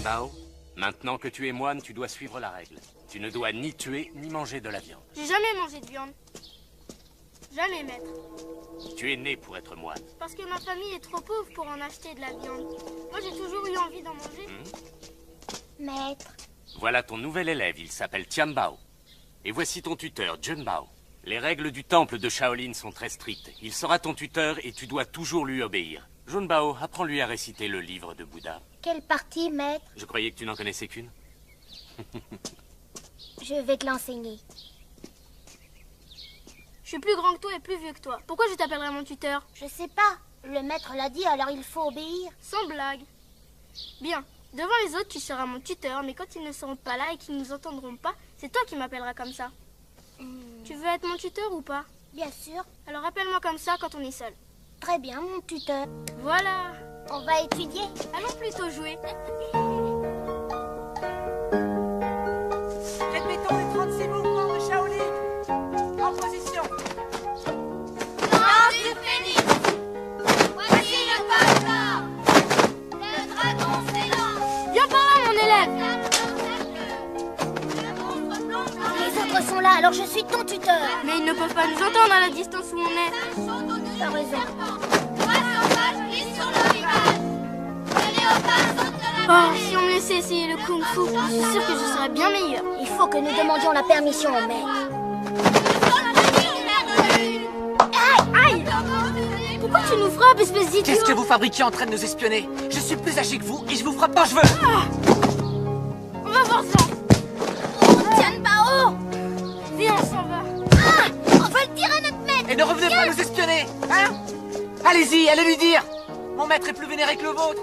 Tianbao, maintenant que tu es moine, tu dois suivre la règle. Tu ne dois ni tuer, ni manger de la viande. J'ai jamais mangé de viande. Jamais, maître. Tu es né pour être moine. Parce que ma famille est trop pauvre pour en acheter de la viande. Moi, j'ai toujours eu envie d'en manger. Maître. Voilà ton nouvel élève, il s'appelle Tianbao. Et voici ton tuteur, Junbao. Les règles du temple de Shaolin sont très strictes. Il sera ton tuteur et tu dois toujours lui obéir. Junbao, apprends-lui à réciter le livre de Bouddha. Quelle partie, maître? Je croyais que tu n'en connaissais qu'une. Je vais te l'enseigner. Je suis plus grand que toi et plus vieux que toi. Pourquoi je t'appellerai mon tuteur? Je sais pas. Le maître l'a dit, alors il faut obéir. Sans blague. Bien. Devant les autres, tu seras mon tuteur, mais quand ils ne seront pas là et qu'ils ne nous entendront pas, c'est toi qui m'appelleras comme ça. Tu veux être mon tuteur ou pas? Bien sûr. Alors appelle-moi comme ça quand on est seul. Très bien, mon tuteur. Voilà. On va étudier. Allons plutôt jouer. Répétons les 36 mouvements de Shaolin. En position. Lance du phénix. Voici le pas. Le dragon s'élance. Viens par là, mon élève. Les autres sont là, alors je suis ton tuteur. Mais ils ne peuvent pas nous entendre à la distance où on est. T'as raison. Oh, si on me laissait essayer le kung-fu, je suis sûre que je serais bien meilleur. Il faut que nous demandions la permission au maître. Aïe! Pourquoi tu nous frappes, espèce d'idiot? Qu'est-ce que vous fabriquez en train de nous espionner? Je suis plus âgé que vous et je vous frappe quand je veux. On va voir ça. Tianbao! Viens, on s'en va. On va le dire à notre maître. Et ne revenez pas nous espionner, hein? Allez-y, allez lui dire. Mon maître est plus vénéré que le vôtre.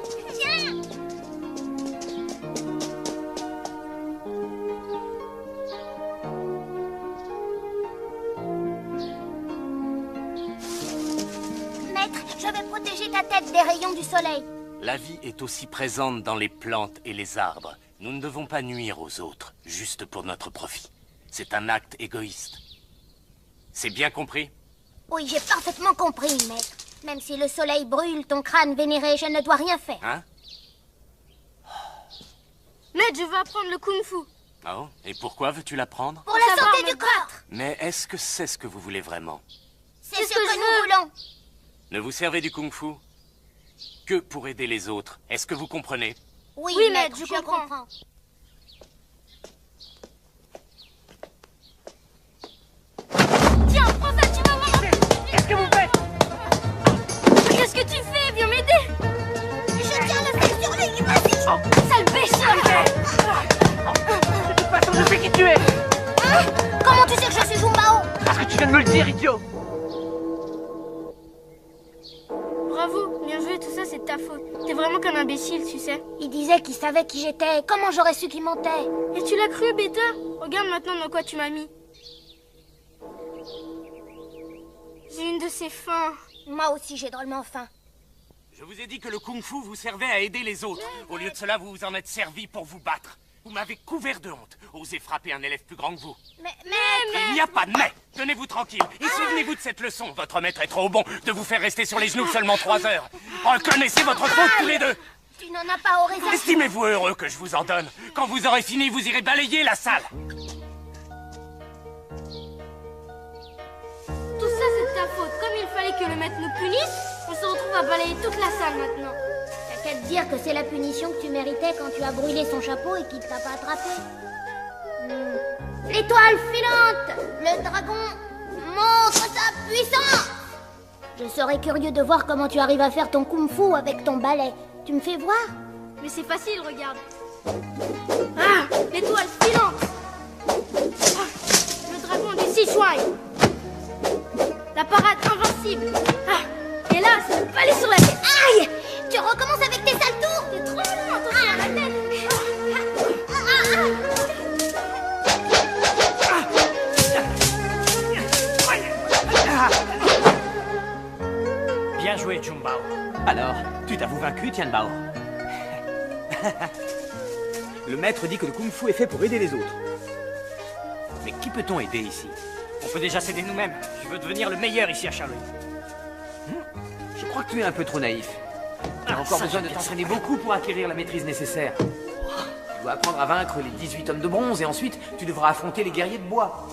Maître, je vais protéger ta tête des rayons du soleil. La vie est aussi présente dans les plantes et les arbres. Nous ne devons pas nuire aux autres, juste pour notre profit. C'est un acte égoïste. C'est bien compris? Oui, j'ai parfaitement compris, maître. Même si le soleil brûle ton crâne vénéré, je ne dois rien faire. Hein? Maître, je veux apprendre le kung-fu. Oh, et pourquoi veux-tu l'apprendre? Pour la savoir, santé du maître. corps. Mais est-ce que c'est ce que vous voulez vraiment? C'est ce que nous voulons. Ne vous servez du kung-fu que pour aider les autres. Est-ce que vous comprenez? Oui, Oui, maître, maître, je je comprends. comprends. Tiens, prends ça, tu vas voir. Qu'est-ce que vous faites? Qu'est-ce que tu fais? Viens m'aider. Je tiens le fil sur lui, vas-y. Sale pécheur. De toute façon, je sais qui tu es. Comment tu sais que je suis Junbao? Parce que tu viens de me le dire, idiot. Bravo, bien joué, tout ça c'est de ta faute. T'es vraiment qu'un imbécile, tu sais. Il disait qu'il savait qui j'étais. Comment j'aurais su qu'il mentait? Et tu l'as cru, bêta? Regarde maintenant dans quoi tu m'as mis. J'ai une de ces fins. Moi aussi, j'ai drôlement faim. Je vous ai dit que le kung-fu vous servait à aider les autres. Au lieu de cela, vous vous en êtes servi pour vous battre. Vous m'avez couvert de honte. Osez frapper un élève plus grand que vous. Mais... Il n'y a pas de mais. Tenez-vous tranquille. Et souvenez-vous de cette leçon. Votre maître est trop bon de vous faire rester sur les genoux seulement 3 heures. Reconnaissez votre faute tous les deux. Tu n'en as pas au raison. Estimez-vous heureux que je vous en donne. Quand vous aurez fini, vous irez balayer la salle. Tout ça c'est de ta faute. Comme il fallait que le maître nous punisse, on se retrouve à balayer toute la salle maintenant. T'as qu'à te dire que c'est la punition que tu méritais quand tu as brûlé son chapeau et qu'il t'a pas attrapé. L'étoile filante! Le dragon montre sa puissance! Je serais curieux de voir comment tu arrives à faire ton kung-fu avec ton balai. Tu me fais voir? Mais c'est facile, regarde. Ah, l'étoile filante. Ah, le dragon du Sichuan. La parade invincible. Ah, et là, c'est le palais sur la tête. Aïe! Tu recommences avec tes sales tours? C'est trop long, attention à la tête. Bien joué, Junbao. Alors, tu t'avoues vaincu, Tianbao? Le maître dit que le kung-fu est fait pour aider les autres. Mais qui peut-on aider ici? On peut déjà s'aider nous-mêmes. Je veux devenir le meilleur ici à Shaolin. Je crois que tu es un peu trop naïf. Tu as encore besoin de t'entraîner beaucoup pour acquérir la maîtrise nécessaire. Tu dois apprendre à vaincre les 18 hommes de bronze et ensuite tu devras affronter les guerriers de bois.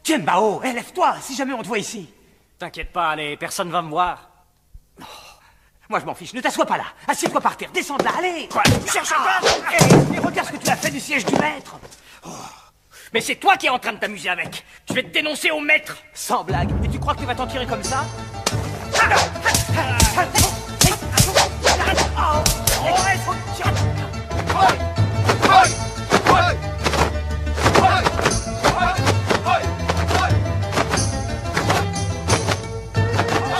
Tiens, Bao, lève-toi, si jamais on te voit ici. T'inquiète pas, allez, personne va me voir. Oh, moi je m'en fiche, ne t'assois pas là. Assieds-toi par terre, descends de là, allez. Quoi? Cherche pas. Et regarde ce que tu as fait du siège du maître. Oh. Mais c'est toi qui es en train de t'amuser avec. Je vais te dénoncer au maître. Sans blague. Et tu crois que tu vas t'en tirer comme ça?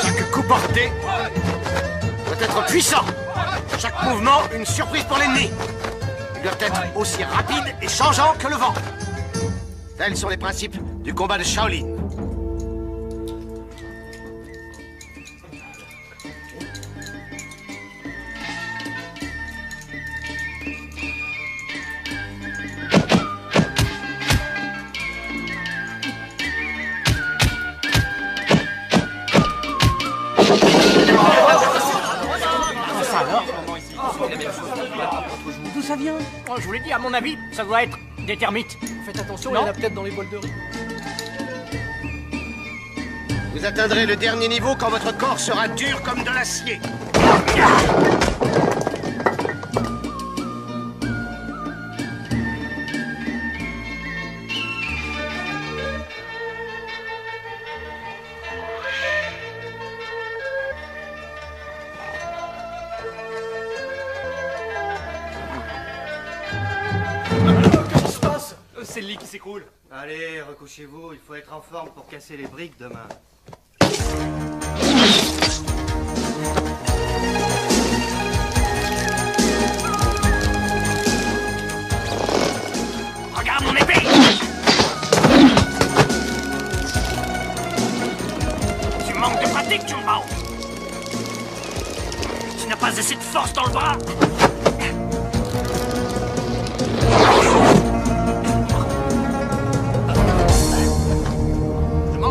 Chaque coup porté doit être puissant. Chaque mouvement, une surprise pour l'ennemi. Ils doivent être aussi rapides et changeants que le vent. Tels sont les principes du combat de Shaolin. D'où ça vient? Oh, je vous l'ai dit, à mon avis, ça doit être des termites. Faites attention, il y en a peut-être dans les bols de riz. Vous atteindrez le dernier niveau quand votre corps sera dur comme de l'acier. C'est le lit qui s'écroule. Allez, recouchez-vous, il faut être en forme pour casser les briques demain. Regarde mon épée. Tu manques de pratique, Chumbao. Tu n'as pas assez de force dans le bras.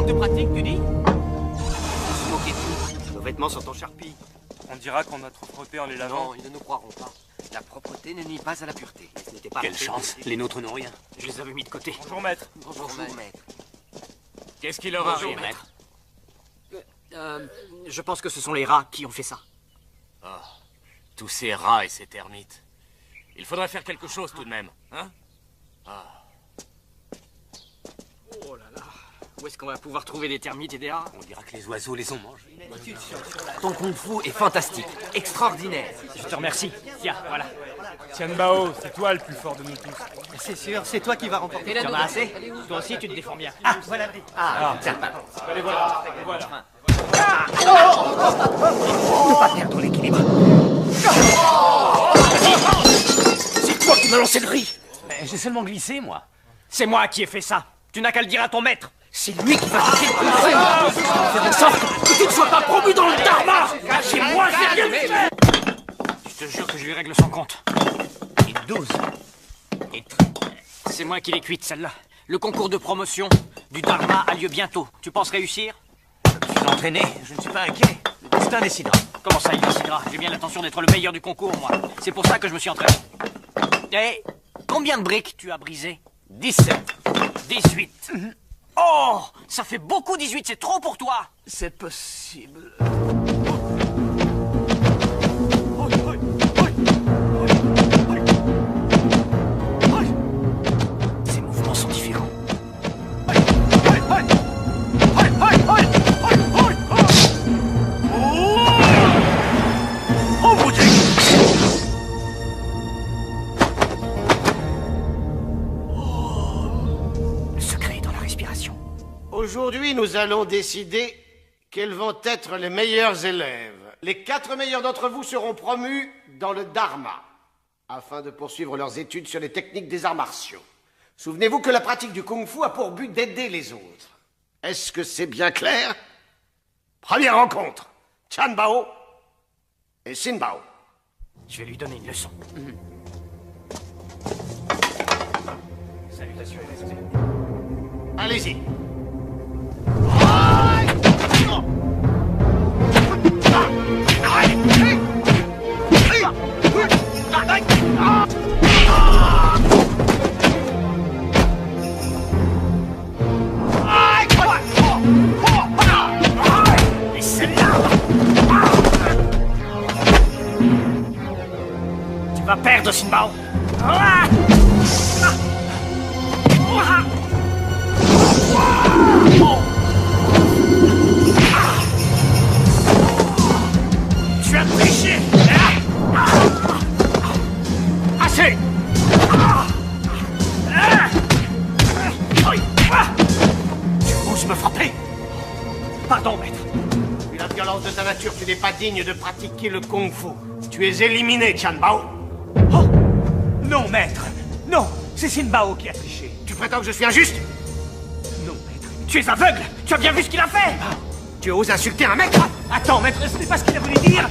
De pratique, tu dis? Se moquer de tout. Nos vêtements sont en charpie. On dira qu'on a trop frotté en les lavant. Non, ils ne nous croiront pas. La propreté ne nie pas à la pureté. Mais ce n'était pas Quelle chance, les nôtres n'ont rien. Je les avais mis de côté. Bonjour, maître. Bonjour, maître. Qu'est-ce qu'il leur arrive, maître? Je pense que ce sont les rats qui ont fait ça. Oh, tous ces rats et ces termites. Il faudrait faire quelque chose tout de même, hein? Oh là là. Où est-ce qu'on va pouvoir trouver des termites et des rats? On dira que les oiseaux les ont mangés. Ton kung-fu est fantastique, extraordinaire. Je te remercie. Tiens, voilà. Tian Bao, c'est toi le plus fort de nous tous. C'est sûr, c'est toi qui vas remporter la Tu en as assez? Toi aussi, tu te défends bien. Ah, voilà. Tiens. Allez, voilà. Voilà. Ne pas perdre l'équilibre. C'est toi qui m'as lancé le riz. Mais j'ai seulement glissé, moi. C'est moi qui ai fait ça. Tu n'as qu'à le dire à ton maître. C'est lui qui va te faire en sorte que tu ne sois pas promu dans le dharma. C'est moi qui ai rien fait. Je te jure que je lui règle son compte. Et 12. C'est moi qui l'ai cuite, celle-là. Le concours de promotion du dharma a lieu bientôt. Tu penses réussir? Je suis entraîné, je ne suis pas inquiet. Le destin décidera. Comment ça, il décidera? J'ai bien l'intention d'être le meilleur du concours, moi. C'est pour ça que je me suis entraîné. Et combien de briques tu as brisé? 17. 18. Oh, ça fait beaucoup 18, c'est trop pour toi. C'est possible. Ces mouvements sont différents. Oh, vous dites! Le secret est dans la respiration. Aujourd'hui, nous allons décider quels vont être les meilleurs élèves. Les 4 meilleurs d'entre vous seront promus dans le Dharma, afin de poursuivre leurs études sur les techniques des arts martiaux. Souvenez-vous que la pratique du kung-fu a pour but d'aider les autres. Est-ce que c'est bien clair? Première rencontre, Tian Bao et Sin Bao. Je vais lui donner une leçon. Salutations et respect. Allez-y. Va perdre, Sin Bao. Tu as triché. Assez. Tu oses me frapper? Pardon, maître. Vu la violence de ta nature, tu n'es pas digne de pratiquer le kung-fu. Tu es éliminé, Tianbao. Oh! Non, maître. Non, c'est Sin Bao qui a triché. Tu prétends que je suis injuste? Non, maître. Tu es aveugle. Tu as bien vu ce qu'il a fait. Tu oses insulter un maître? Attends, maître, ce n'est pas ce qu'il a voulu dire.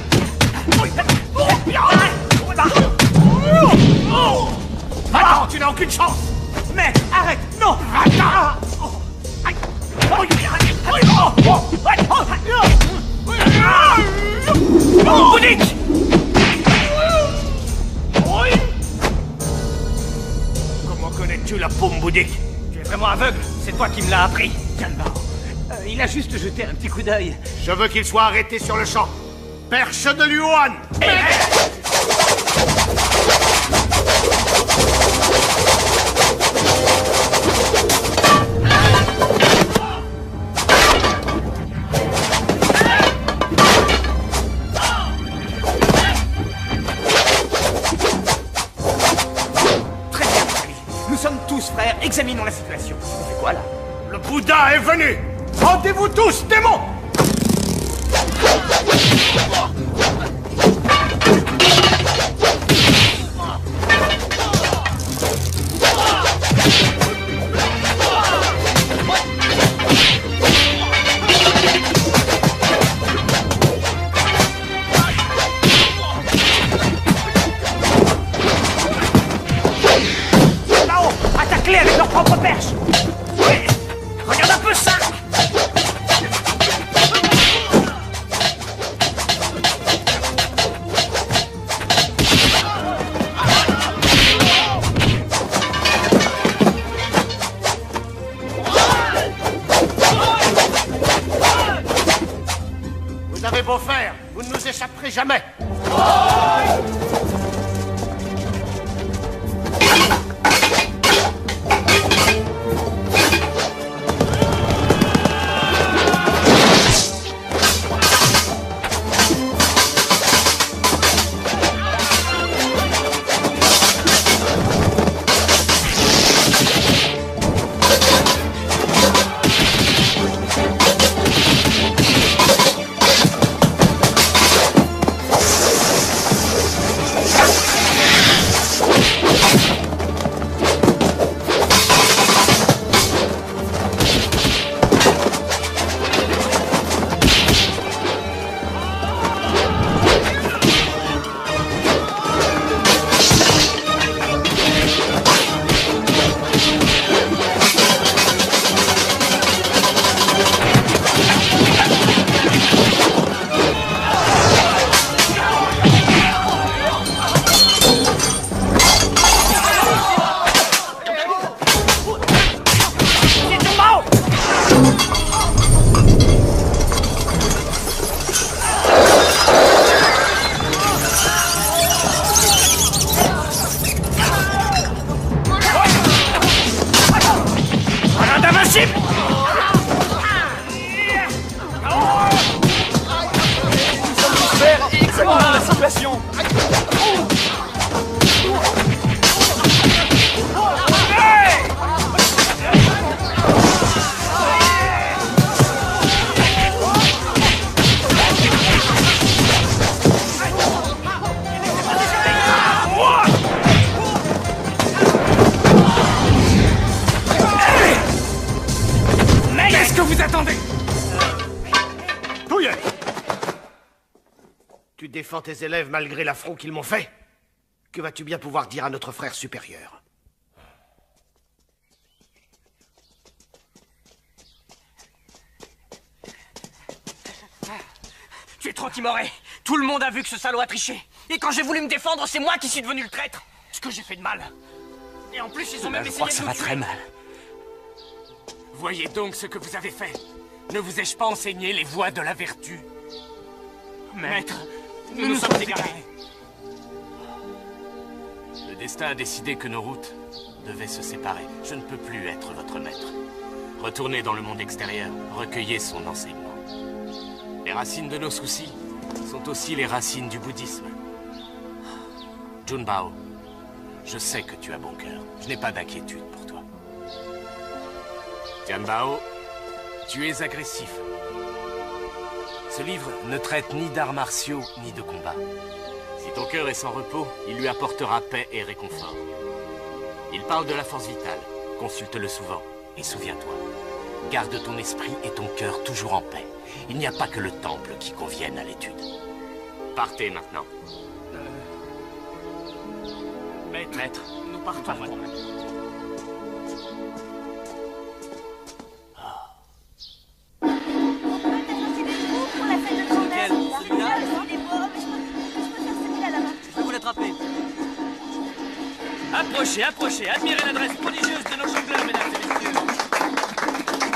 Va-t'en, tu n'as aucune chance. Maître, arrête. Non. Bouddhique! Comment connais-tu la paume bouddhique? Tu es vraiment aveugle. C'est toi qui me l'as appris. Tianbao. Il a juste jeté un petit coup d'œil. Je veux qu'il soit arrêté sur le champ. Perche de Luan. Très bien, mon ami. Nous sommes tous frères. Examinons la situation. On fait quoi, là? Le Bouddha est venu. Rendez-vous tous, démons! Là-haut, attaque-les avec leur propre perche. Oui. Regarde un peu ça. Vous avez beau faire, vous ne nous échapperez jamais. Examinons la situation. Qu'est-ce que vous attendez? Touye! Tu défends tes élèves malgré l'affront qu'ils m'ont fait? Que vas-tu bien pouvoir dire à notre frère supérieur? Tu es trop timoré. Tout le monde a vu que ce salaud a triché. Et quand j'ai voulu me défendre, c'est moi qui suis devenu le traître. Ce que j'ai fait de mal. Et en plus, ils ont même Je essayé crois que de ça nous va tuer. très mal. Voyez donc ce que vous avez fait. Ne vous ai-je pas enseigné les voies de la vertu? Maître, nous nous sommes égarés. destin a décidé que nos routes devaient se séparer. Je ne peux plus être votre maître. Retournez dans le monde extérieur, recueillez son enseignement. Les racines de nos soucis sont aussi les racines du bouddhisme. Junbao, je sais que tu as bon cœur. Je n'ai pas d'inquiétude pour toi. Tianbao, tu es agressif. Ce livre ne traite ni d'arts martiaux ni de combat. Si ton cœur est sans repos, il lui apportera paix et réconfort. Il parle de la force vitale. Consulte-le souvent. Et souviens-toi, garde ton esprit et ton cœur toujours en paix. Il n'y a pas que le temple qui convienne à l'étude. Partez maintenant. Maître, nous partons maintenant. Je vais vous l'attraper. Approchez, approchez, admirez l'adresse prodigieuse de nos jongleurs, mesdames et messieurs.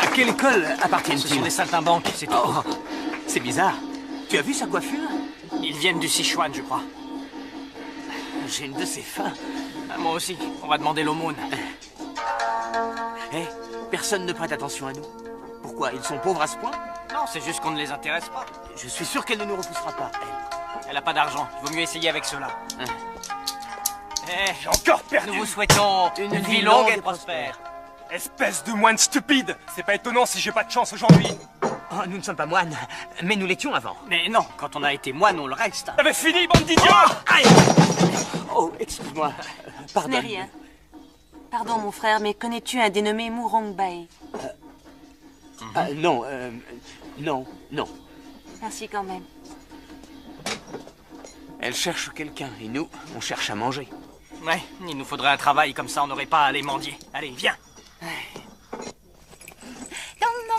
À quelle école appartiennent-ils? Ce sont des saltimbanques, c'est tout. Oh, c'est bizarre. Tu as vu sa coiffure? Ils viennent du Sichuan, je crois. J'ai une de ces fins. Ah, moi aussi, on va demander l'aumône. Hé, personne ne prête attention à nous. Pourquoi? Ils sont pauvres à ce point? Non, c'est juste qu'on ne les intéresse pas. Je suis sûr qu'elle ne nous repoussera pas, elle. Elle n'a pas d'argent, il vaut mieux essayer avec cela. J'ai encore perdu. Nous vous souhaitons une vie longue et prospère. Espèce de moine stupide. C'est pas étonnant si j'ai pas de chance aujourd'hui. Oh, nous ne sommes pas moines, mais nous l'étions avant. Mais non, quand on a été moine, on le reste. T'avais fini, bande d'idiots. Aïe! Oh, excuse-moi. Pardon. Ce n'est rien. Pardon, mon frère, mais connais-tu un dénommé Mourong Bae? Non, non. Merci quand même. Elle cherche quelqu'un, et nous, on cherche à manger. Ouais, il nous faudrait un travail, comme ça on n'aurait pas à aller mendier. Allez, viens.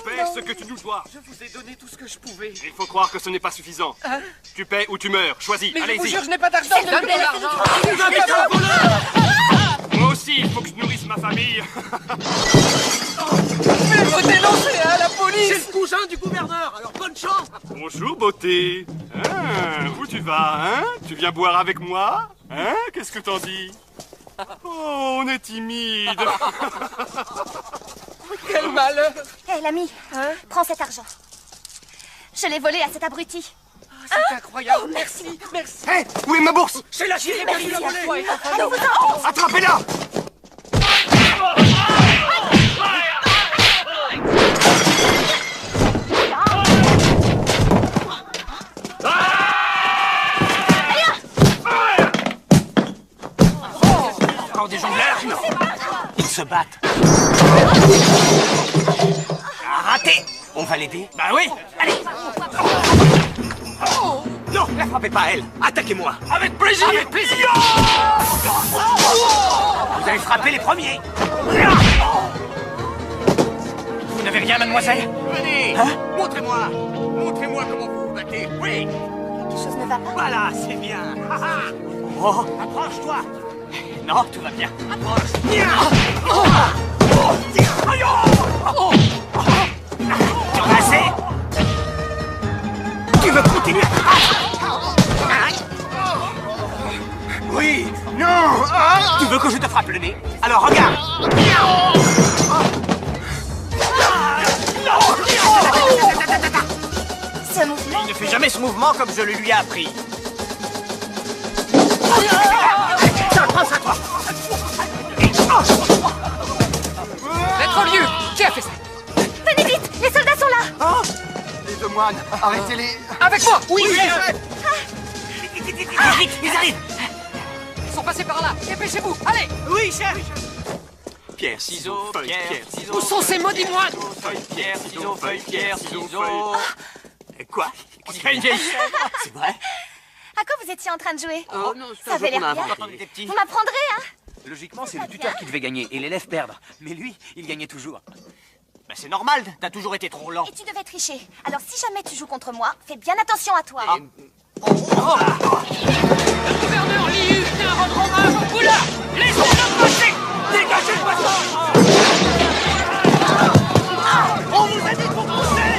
Fais ce que tu nous dois. Je vous ai donné tout ce que je pouvais. Il faut croire que ce n'est pas suffisant. Tu paies ou tu meurs. Choisis. Mais allez-y. je vous jure, je n'ai pas d'argent. Moi aussi, il faut que je nourrisse ma famille. Mais il faut dénoncer à la police. C'est le cousin du gouverneur, alors bonne chance. Bonjour, beauté. Où tu vas, hein? Tu viens boire avec moi? Hein? Qu'est-ce que t'en dis? Oh, on est timide. Quel malheur. Hé, l'ami, prends cet argent. Je l'ai volé à cet abruti. C'est incroyable. Oh, merci, merci. Hé, où est ma bourse? C'est la chienne qui l'a volée. Attrapez-la! Encore des jongleurs? Non. Ils se battent. Raté! On va l'aider? Bah oui. Allez! Non, la frappez pas, elle! Attaquez-moi! Avec plaisir. Avec plaisir! Vous allez frapper les premiers! Vous n'avez rien, mademoiselle? Venez! Hein? Montrez-moi! Montrez-moi comment vous vous battez! Oui! Quelque chose ne va pas. Voilà, c'est bien! Oh, approche-toi! Non, tout va bien. Approche! Tu en as assez? Tu veux continuer? Oui! Non! Tu veux que je te frappe le nez? Alors regarde! Ce mouvement. Il ne fait jamais ce mouvement comme je le lui ai appris. Ça pense à toi! Vous êtes trop vieux. Qui a fait ça? Venez vite, les soldats sont là. Les deux moines, arrêtez-les. Avec moi. Oui, Vite, ils arrivent! Ils sont passés par là. Dépêchez-vous. Allez. Oui, chef! Pierre, ciseaux, feuille, pierre, ciseaux. Où sont ces maudits moines? Feuille, pierre, ciseaux, feuille, pierre, ciseaux. Quoi? On dirait une vieille chèvre. C'est vrai? À quoi vous étiez en train de jouer? Oh non, c'est Ça un jeu avait qu'on l'air a bien. inventé. Vous m'apprendrez, hein? Logiquement, c'est le tuteur qui devait gagner et l'élève perdre. Mais lui, il gagnait toujours. Ben c'est normal. T'as toujours été trop lent. Et tu devais tricher. Alors si jamais tu joues contre moi, fais bien attention à toi. Le gouverneur Liu vient rendre hommage au Poula. Laissez-le passer. Dégagez le passage. On vous a dit de vous pousser.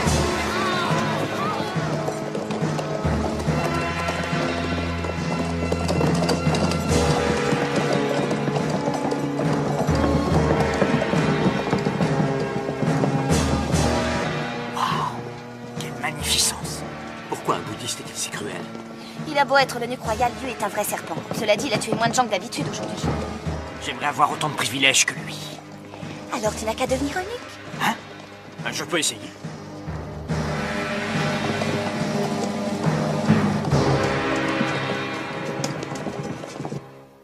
bouddhiste est-il si cruel? Il a beau être l'eunuque royal, Dieu est un vrai serpent. Cela dit, il a tué moins de gens que d'habitude aujourd'hui. J'aimerais avoir autant de privilèges que lui. Alors tu n'as qu'à devenir eunuque. Hein? Je peux essayer.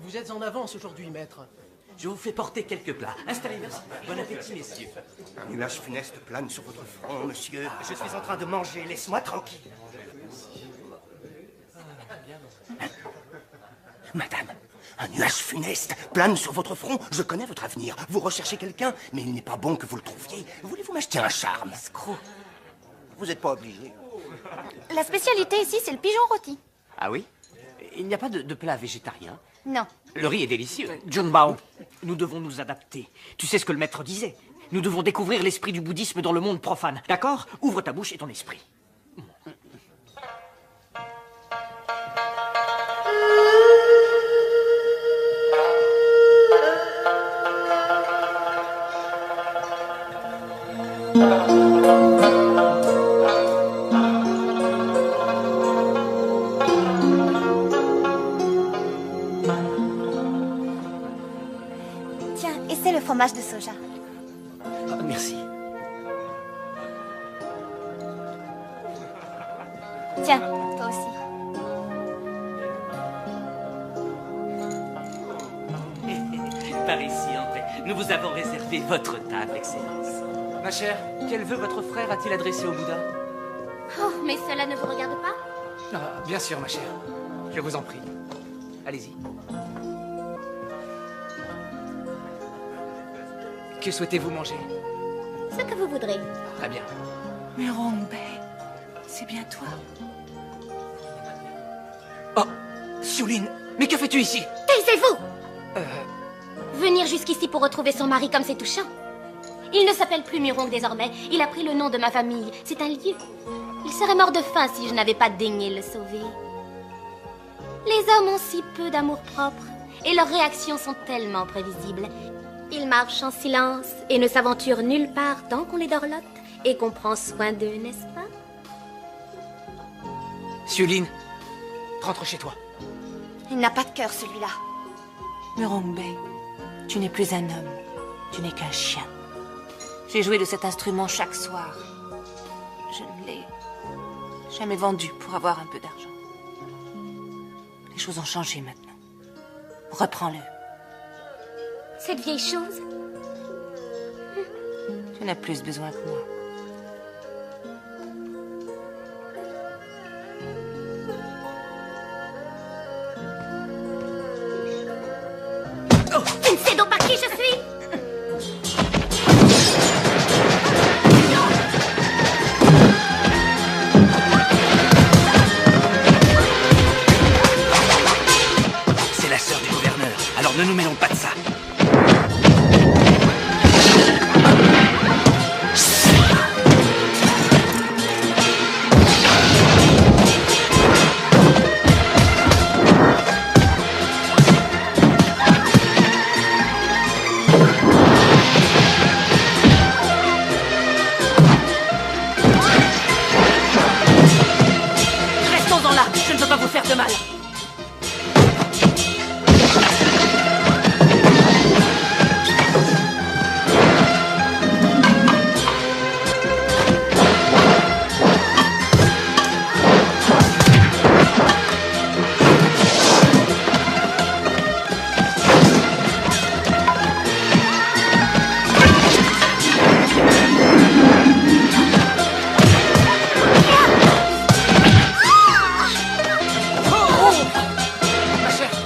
Vous êtes en avance aujourd'hui, maître. Je vous fais porter quelques plats. Installez, merci. Bon appétit, messieurs. Un nuage funeste plane sur votre front, monsieur. Je suis en train de manger, laisse-moi tranquille. Madame, un nuage funeste plane sur votre front. Je connais votre avenir. Vous recherchez quelqu'un, mais il n'est pas bon que vous le trouviez. Voulez-vous m'acheter un charme? Escroc. Vous n'êtes pas obligé. La spécialité ici, c'est le pigeon rôti. Ah oui? Il n'y a pas de plat végétarien? Non. Le riz est délicieux. John Bao, nous devons nous adapter. Tu sais ce que le maître disait. Nous devons découvrir l'esprit du bouddhisme dans le monde profane. D'accord? Ouvre ta bouche et ton esprit. Tiens, essaie le fromage de soja. Merci. Tiens, toi aussi. Par ici, André. Nous vous avons réservé votre table, Excellence. Ma chère, quel vœu votre frère a-t-il adressé au Bouddha? Oh, mais cela ne vous regarde pas? Ah, bien sûr, ma chère. Je vous en prie. Allez-y. Que souhaitez-vous manger? Ce que vous voudrez. Très bien. Murong Bei, c'est bien toi. Oh, Xiulin, mais que fais-tu ici? Taisez-vous! Venir jusqu'ici pour retrouver son mari comme c'est touchant. Il ne s'appelle plus Murong désormais. Il a pris le nom de ma famille. C'est un lieu. Il serait mort de faim si je n'avais pas daigné le sauver. Les hommes ont si peu d'amour-propre et leurs réactions sont tellement prévisibles. Ils marchent en silence et ne s'aventurent nulle part tant qu'on les dorlote et qu'on prend soin d'eux, n'est-ce pas? Xiulin, rentre chez toi. Il n'a pas de cœur, celui-là. Murong Bei, tu n'es plus un homme, tu n'es qu'un chien. J'ai joué de cet instrument chaque soir. Je ne l'ai jamais vendu pour avoir un peu d'argent. Les choses ont changé maintenant. Reprends-le. Cette vieille chose? Tu n'as plus besoin que moi. Tu ne sais donc pas qui je suis? C'est la sœur du gouverneur, alors ne nous mêlons pas de ça. Restons-en là, je ne veux pas vous faire de mal.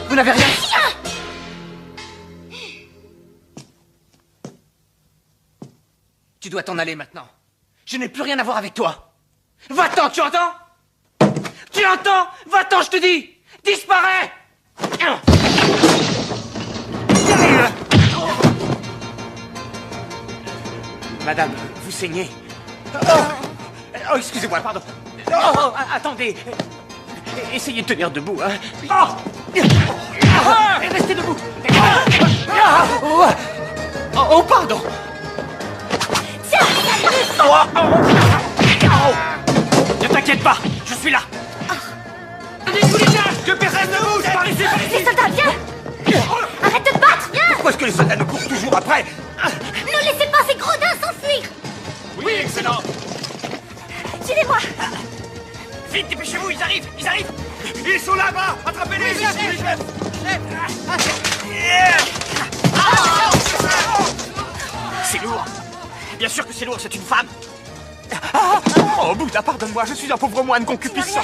Vous n'avez rien? Tu dois t'en aller maintenant. Je n'ai plus rien à voir avec toi. Va-t'en, tu entends? Tu entends? Va-t'en, je te dis! Disparais! Madame, vous saignez. Oh, excusez-moi, pardon. Oh, attendez. Essayez de tenir debout, hein. Restez debout. Oh, pardon. Ne t'inquiète pas, je suis là. Que personne ne bouge! Par ici, par ici! Les soldats, viens! Arrête de te battre, viens! Pourquoi est-ce que les soldats nous courent toujours après? Ne laissez pas ces gredins s'enfuir! Oui, excellent! Suivez-moi! Vite, dépêchez-vous, ils arrivent! Ils arrivent! Ils sont là-bas! Attrapez-les! C'est lourd! Bien sûr que c'est lourd, c'est une femme! Oh, Bouddha, pardonne-moi, je suis un pauvre moine concupiscent!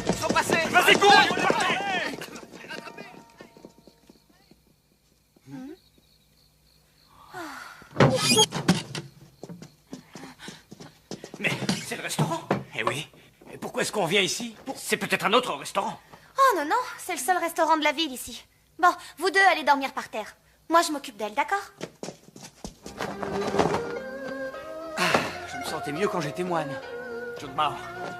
Ils sont passés. Vas-y, cours! Mais c'est le restaurant. Eh oui. Et pourquoi est-ce qu'on vient ici? C'est peut-être un autre restaurant. Oh non, non, c'est le seul restaurant de la ville ici. Bon, vous deux allez dormir par terre. Moi, je m'occupe d'elle, d'accord? Je me sentais mieux quand j'étais moine. Junmao,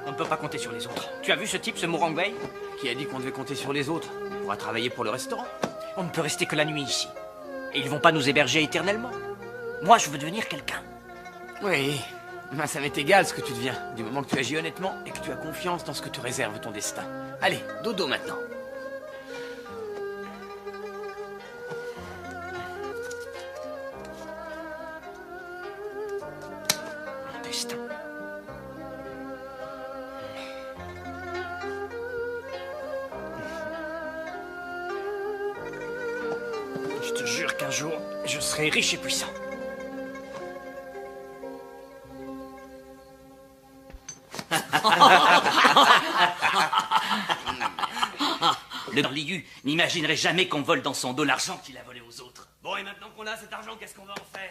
on ne peut pas compter sur les autres. Tu as vu ce type, ce Morangbei, qui a dit qu'on devait compter sur les autres? On va travailler pour le restaurant. On ne peut rester que la nuit ici. Et ils vont pas nous héberger éternellement. Moi, je veux devenir quelqu'un. Oui, ben, ça m'est égal ce que tu deviens, du moment que tu agis honnêtement et que tu as confiance dans ce que te réserve ton destin. Allez, dodo maintenant. Mon destin. Je te jure qu'un jour, je serai riche et puissant. Le Liu n'imaginerait jamais qu'on vole dans son dos l'argent qu'il a volé aux autres. Bon, et maintenant qu'on a cet argent, qu'est-ce qu'on va en faire?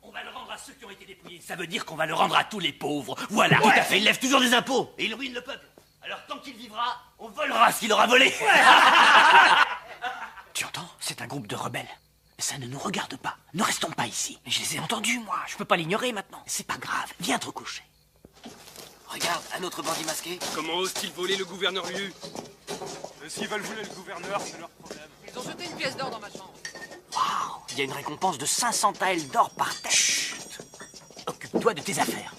On va le rendre à ceux qui ont été dépouillés. Ça veut dire qu'on va le rendre à tous les pauvres. Voilà. Tout à fait, il lève toujours des impôts. Et il ruine le peuple. Alors tant qu'il vivra, on volera ce qu'il aura volé. Tu entends? C'est un groupe de rebelles. Ça ne nous regarde pas. Ne restons pas ici. Je les ai entendus, moi. Je peux pas l'ignorer maintenant. C'est pas grave. Viens te recoucher. Regarde, un autre bandit masqué. Comment osent-ils voler le gouverneur Liu? S'ils veulent voler le gouverneur, c'est leur problème. Ils ont jeté une pièce d'or dans ma chambre. Waouh! Il y a une récompense de 500 taels d'or par tête. Chut! Occupe-toi de tes affaires.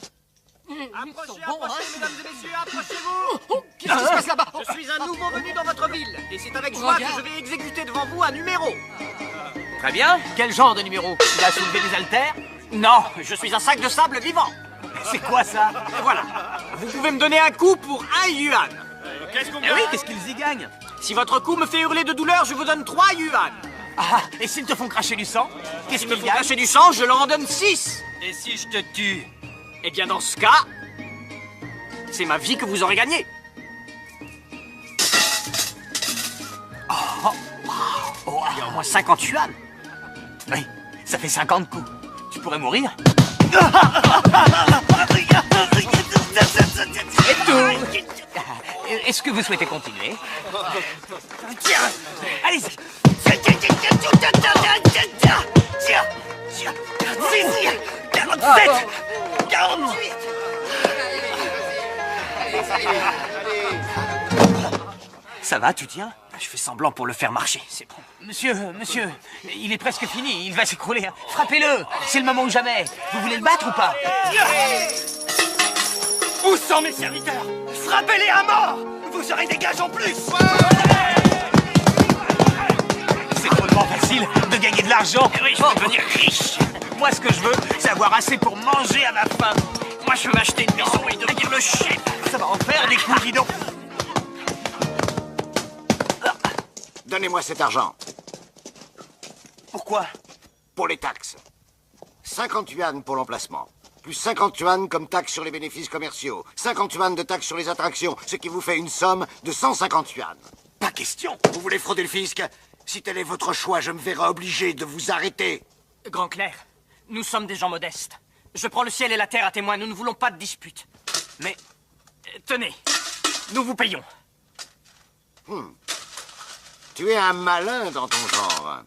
Approchez, mesdames et messieurs, approchez-vous. Qu'est-ce qui se passe là-bas? Je suis un nouveau venu dans votre ville. Et c'est avec joie que je vais exécuter devant vous un numéro. Très bien. Quel genre de numéro? Tu vas soulever des haltères? Non, je suis un sac de sable vivant. C'est quoi ça? Voilà. Vous pouvez me donner un coup pour 1 yuan. Qu'est-ce qu'on Eh oui, qu'est-ce qu'ils y gagnent? Si votre coup me fait hurler de douleur, je vous donne 3 yuan. Ah, et s'ils te font cracher du sang? Qu'est-ce S'ils me qu'ils font gagnent? cracher du sang, je leur en donne 6. Et si je te tue? Eh bien, dans ce cas, c'est ma vie que vous aurez gagnée. Oh, il y a au moins 50 yuan. Oui, ça fait 50 coups. Tu pourrais mourir? C'est tout. Est-ce que vous souhaitez continuer? Tiens, allez-y. 47, 48. Ça va, tu tiens? Je fais semblant pour le faire marcher, c'est bon. Monsieur, il est presque fini, il va s'écrouler. Frappez-le, c'est le moment ou jamais. Vous voulez le battre ou pas? Où sont mes serviteurs? Frappez-les à mort! Vous aurez des gages en plus! C'est drôlement facile de gagner de l'argent. Oui, je veux devenir riche. Moi, ce que je veux, c'est avoir assez pour manger à ma faim. Moi, je veux m'acheter une maison et devenir le chef. Ça va en faire des coups, dis donc. Donnez-moi cet argent. Pourquoi? Pour les taxes. 50 yuan pour l'emplacement. Plus 50 yuan comme taxe sur les bénéfices commerciaux. 50 yuan de taxe sur les attractions, ce qui vous fait une somme de 150 yuan. Pas question. Vous voulez frauder le fisc? Si tel est votre choix, je me verrai obligé de vous arrêter. Grand Clerc, nous sommes des gens modestes. Je prends le ciel et la terre à témoin, nous ne voulons pas de dispute. Mais, tenez, nous vous payons. Tu es un malin dans ton genre.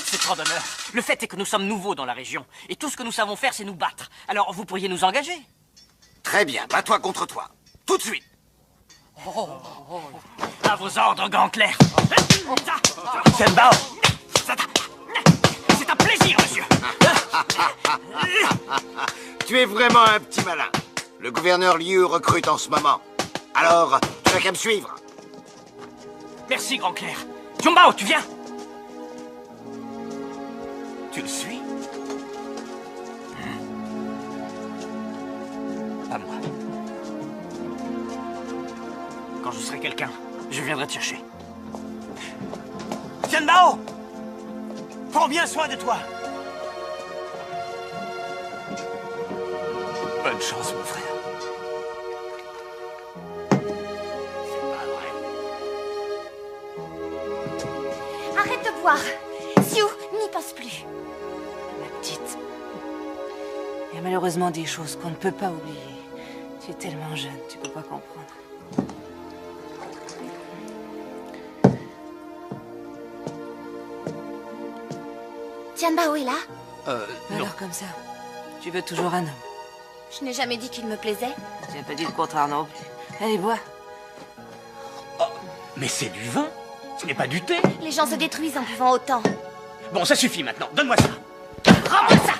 C'est trop d'honneur. Le fait est que nous sommes nouveaux dans la région. Et tout ce que nous savons faire, c'est nous battre. Alors, vous pourriez nous engager? Très bien, bats-toi contre toi. Tout de suite. À vos ordres, Grand Clerc. Tianbao. C'est un plaisir, monsieur. tu es vraiment un petit malin. Le gouverneur Liu recrute en ce moment. Alors, tu n'as qu'à me suivre. Merci, grand clerc. Tiambao, tu viens? Tu le suis? Pas moi. Quand je serai quelqu'un, je viendrai te chercher. Tiambao! Prends bien soin de toi. Bonne chance, mon frère. Arrête de boire. Xiu, n'y pense plus. Ma petite, il y a malheureusement des choses qu'on ne peut pas oublier. Tu es tellement jeune, tu peux pas comprendre. Tianbao est là? Non. Alors comme ça, tu veux toujours un homme? Je n'ai jamais dit qu'il me plaisait. Tu n'as pas dit le contraire non plus. Allez, bois. Mais c'est du vin. Ce n'est pas du thé. Les gens se détruisent en buvant autant. Bon, ça suffit maintenant. Donne-moi ça. Rends-moi ça.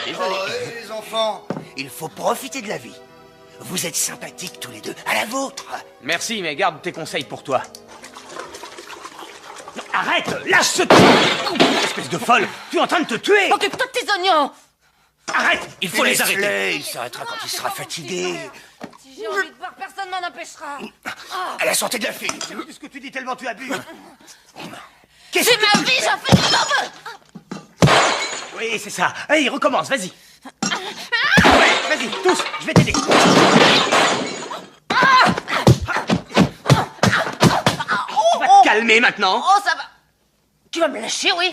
Désolé. Les enfants, il faut profiter de la vie. Vous êtes sympathiques tous les deux. À la vôtre. Merci, mais garde tes conseils pour toi. Non, arrête. Lâche ce truc. Espèce de folle. Tu es en train de te tuer. Occupe-toi de tes oignons. Arrête. Il faut les arrêter. Il s'arrêtera quand il sera fatigué. Si j'ai envie de boire, personne m'en empêchera. À la santé de la fille. Qu'est-ce que tu dis tellement tu as bu? C'est ma vie, j'en fais ce que j'en veux. Oui, c'est ça. Allez, recommence, vas-y. Ouais, vas-y, tous, je vais t'aider. Tu vas te calmer maintenant. Oh, ça va. Tu vas me lâcher, oui?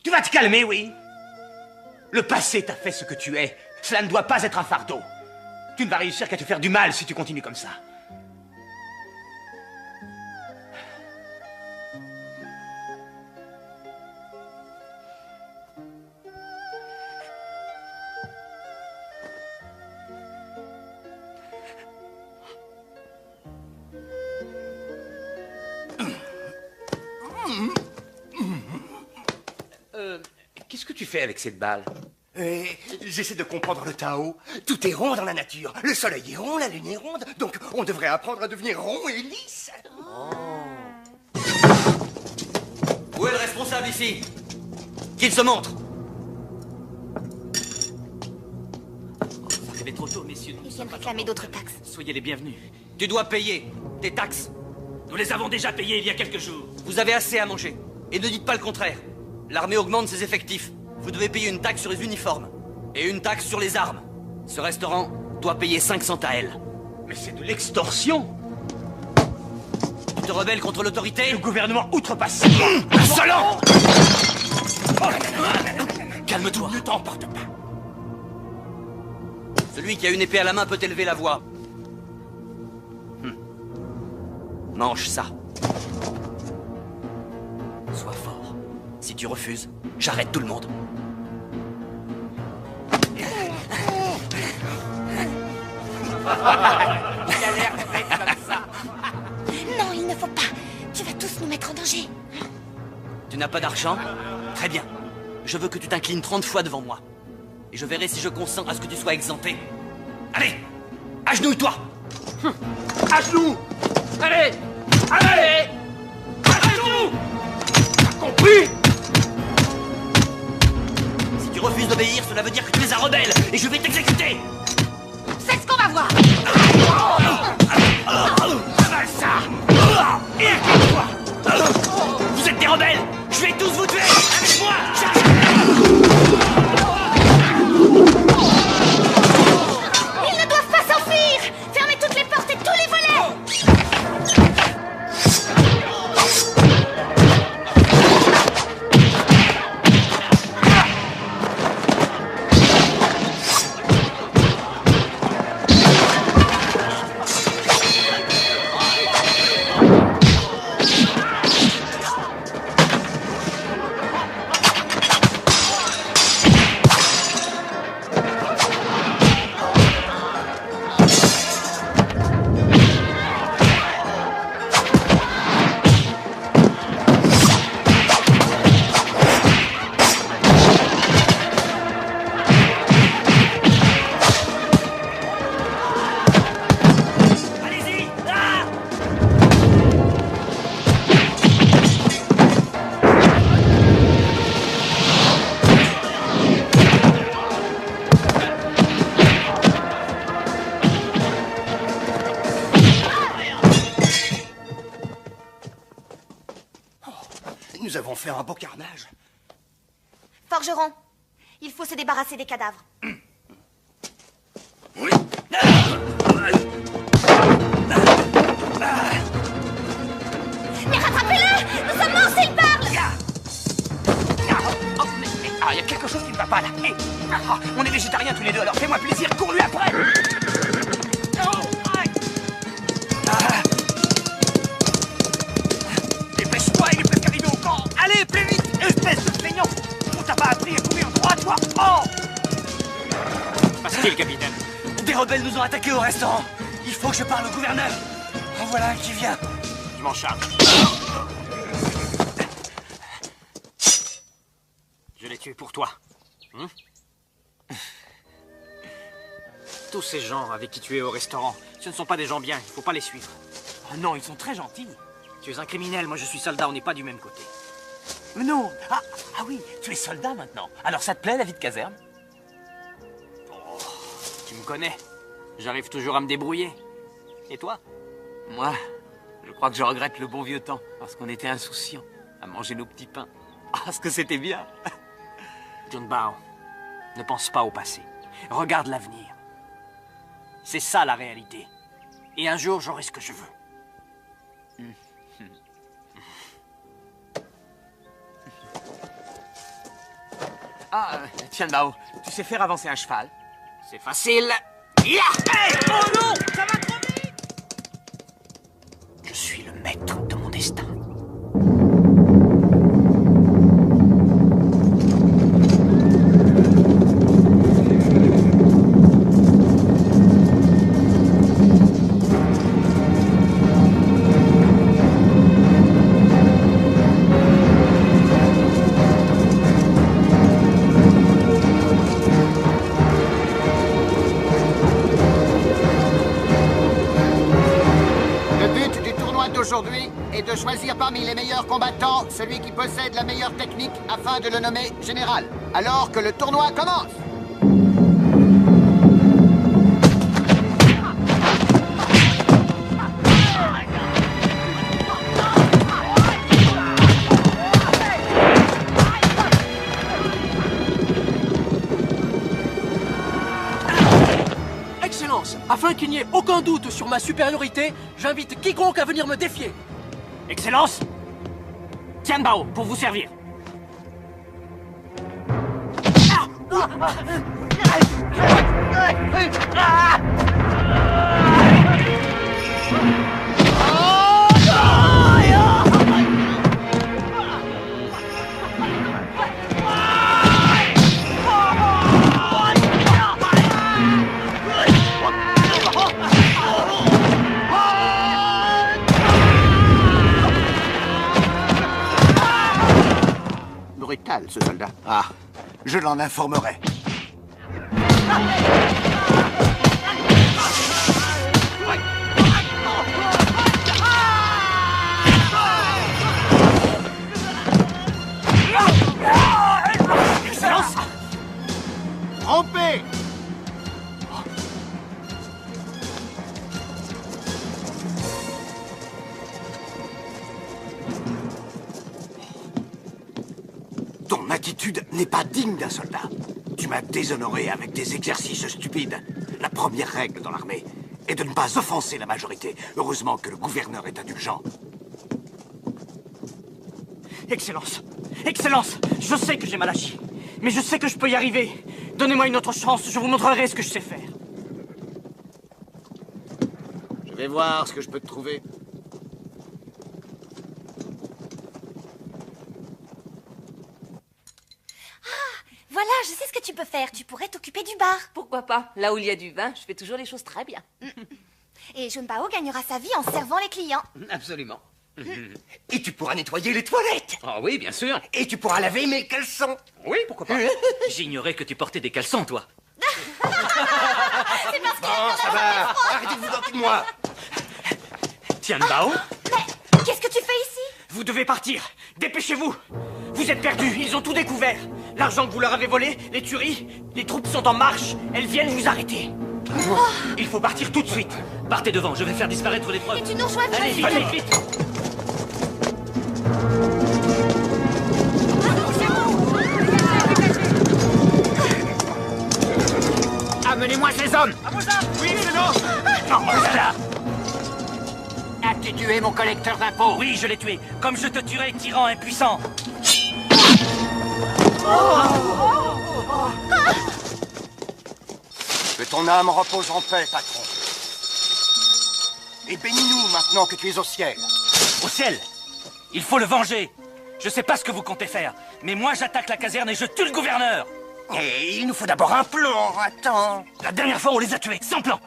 Tu vas te calmer, oui. Le passé t'a fait ce que tu es. Cela ne doit pas être un fardeau. Tu ne vas réussir qu'à te faire du mal si tu continues comme ça. Qu'est-ce que tu fais avec cette balle? J'essaie de comprendre le Tao. Tout est rond dans la nature. Le soleil est rond, la lune est ronde. Donc on devrait apprendre à devenir rond et lisse. Où est le responsable ici? Qu'il se montre. Vous arrivez trop tôt, messieurs. Ils viennent réclamer d'autres taxes. Soyez les bienvenus. Tu dois payer tes taxes. Nous les avons déjà payées il y a quelques jours. Vous avez assez à manger. Et ne dites pas le contraire. L'armée augmente ses effectifs. Vous devez payer une taxe sur les uniformes. Et une taxe sur les armes. Ce restaurant doit payer 500 taels. Mais c'est de l'extorsion. Tu te rebelles contre l'autorité? Le gouvernement outrepasse. Insolent! Calme-toi. Ne t'emporte pas. Celui qui a une épée à la main peut élever la voix. Mange ça. Sois fort. Si tu refuses, j'arrête tout le monde. Non, il ne faut pas. Tu vas tous nous mettre en danger. Tu n'as pas d'argent? Très bien. Je veux que tu t'inclines 30 fois devant moi. Et je verrai si je consens à ce que tu sois exempté. Allez! Agenouille-toi! À genoux! Allez! Allez! À genoux! T'as compris? Si tu refuses d'obéir, cela veut dire que tu es un rebelle et je vais t'exécuter! C'est ce qu'on va voir! Avale ça! Et écoute-toi! Vous êtes des rebelles! Je vais tous vous tuer! Avec moi! Ils ne doivent pas s'enfuir! Fermez toutes les portes et tous les volets! Nous avons fait un beau carnage. Forgeron, il faut se débarrasser des cadavres. Oui. Mais rattrapez-le! Nous sommes morts s'il parle! Il y a quelque chose qui ne va pas là. On est végétariens tous les deux, alors fais-moi plaisir, cours-lui après. Dépêche-toi, il est presque arrivé au camp. Allez, plus vite, espèce de feignant. On t'a pas appris à courir droit, toi. Que passe-t-il, capitaine? Des rebelles nous ont attaqués au restaurant. Il faut que je parle au gouverneur. En voilà un qui vient. Je m'en charge. Je l'ai tué pour toi. Tous ces gens avec qui tu es au restaurant, ce ne sont pas des gens bien, il faut pas les suivre. Oh non, ils sont très gentils. Tu es un criminel, moi je suis soldat, on n'est pas du même côté. Mais non. Ah oui, tu es soldat maintenant. Alors ça te plaît la vie de caserne? Oh, tu me connais. J'arrive toujours à me débrouiller. Et toi? Moi, je crois que je regrette le bon vieux temps, lorsqu'on était insouciants, à manger nos petits pains. Ah, ce que c'était bien. John Bao, ne pense pas au passé. Regarde l'avenir. C'est ça la réalité. Et un jour, j'aurai ce que je veux. Tian Bao, tu sais faire avancer un cheval? C'est facile. Hey, oh non, ça va trop vite! Je suis le maître de mon destin. Aujourd'hui est de choisir parmi les meilleurs combattants celui qui possède la meilleure technique afin de le nommer général. Alors que le tournoi commence. Excellence, afin qu'il n'y ait aucun doute sur ma supériorité, j'invite quiconque à venir me défier. Excellence, Tian Bao, pour vous servir. Brutal, ce soldat. Ah, je l'en informerai. Excellence! Rompez! Ton attitude n'est pas digne d'un soldat. Tu m'as déshonoré avec des exercices stupides. La première règle dans l'armée est de ne pas offenser la majorité. Heureusement que le gouverneur est indulgent. Excellence! Excellence! Je sais que j'ai mal agi, mais je sais que je peux y arriver. Donnez-moi une autre chance, je vous montrerai ce que je sais faire. Je vais voir ce que je peux te trouver. Voilà, je sais ce que tu peux faire. Tu pourrais t'occuper du bar. Pourquoi pas? Là où il y a du vin, je fais toujours les choses très bien. Et John Bao gagnera sa vie en servant les clients. Absolument. Et tu pourras nettoyer les toilettes. Ah oui, bien sûr. Et tu pourras laver mes caleçons. Oui, pourquoi pas. J'ignorais que tu portais des caleçons, toi. C'est parce Bon, ça va. Arrêtez de vous moquer de moi. Tian Bao? Mais qu'est-ce que tu fais ici? Vous devez partir. Dépêchez-vous. Vous êtes perdus, ils ont tout découvert. L'argent que vous leur avez volé, les tueries, les troupes sont en marche. Elles viennent vous arrêter. Il faut partir tout de suite. Partez devant, je vais faire disparaître les preuves. Et tu nous rejoins Allez, vite. allez, vite. tes hommes. Oui, c'est nous. Non, là. As-tu tué mon collecteur d'impôts? Oui, je l'ai tué, comme je te tuerai, tyran impuissant. Que ton âme repose en paix, patron. Et bénis-nous maintenant que tu es au ciel. Au ciel? Il faut le venger. Je sais pas ce que vous comptez faire, mais moi j'attaque la caserne et je tue le gouverneur. Et il nous faut d'abord un plan, attends. La dernière fois, on les a tués, sans plan.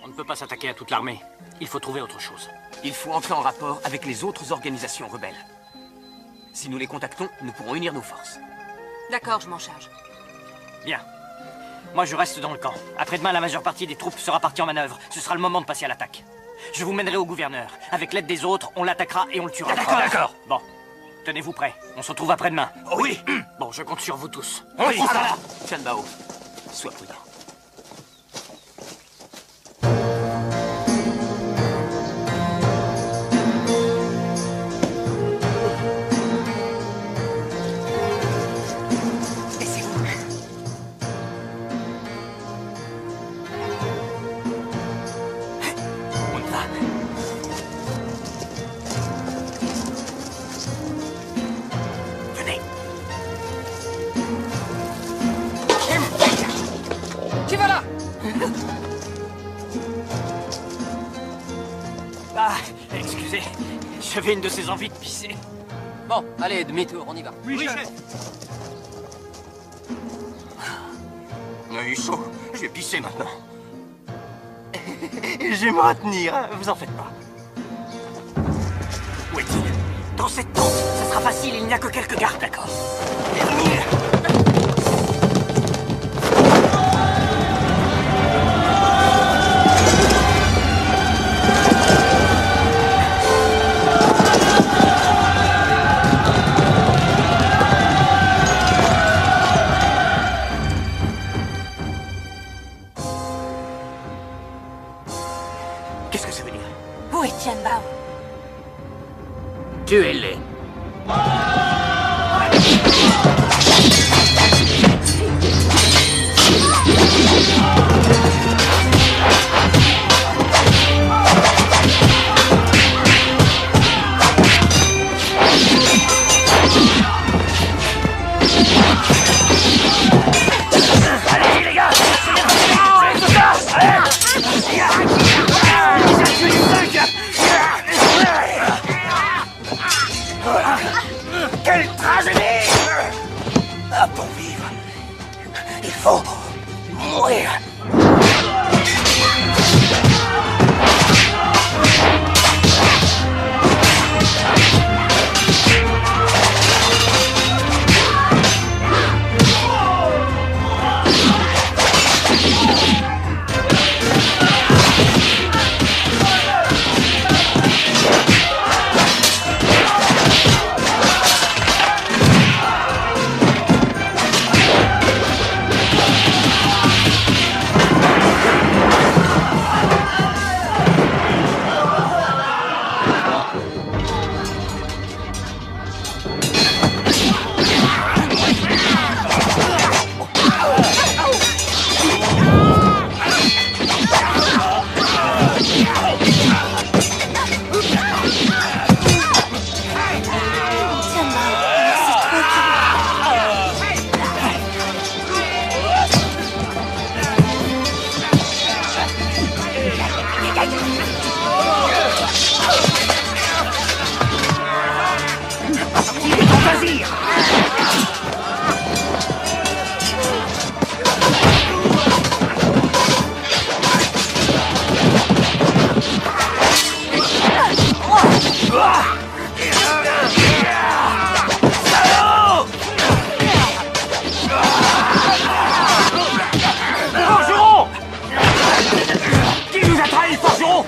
On ne peut pas s'attaquer à toute l'armée. Il faut trouver autre chose. Il faut entrer en rapport avec les autres organisations rebelles. Si nous les contactons, nous pourrons unir nos forces. D'accord, je m'en charge. Bien. Moi, je reste dans le camp. Après-demain, la majeure partie des troupes sera partie en manœuvre. Ce sera le moment de passer à l'attaque. Je vous mènerai au gouverneur. Avec l'aide des autres, on l'attaquera et on le tuera. D'accord. Bon. Tenez-vous prêts. On se retrouve après-demain. Oh oui. Bon, je compte sur vous tous. Oui, ça va. Tian Bao, sois prudent. On y va. Venez. Qui va là? Ah, excusez. J'avais une de ces envies de pisser. Bon, allez, demi-tour, on y va. Oui, chef. Il est chaud. Je vais pisser maintenant. Je vais me retenir, hein, vous en faites pas. Où est-il? Dans cette tente. Ça sera facile, il n'y a que quelques gardes, d'accord. Qu'est-ce que ça veut dire? Où est Tian Bao? Tuez-les. Allez les gars, c'est tout ça. Allez. Quelle tragédie! Ah, pour vivre, il faut mourir. Forgeron! Qui nous a trahis, Forgeron?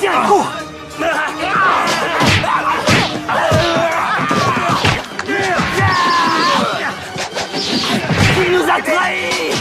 Tiens le coup! Qui nous a trahis?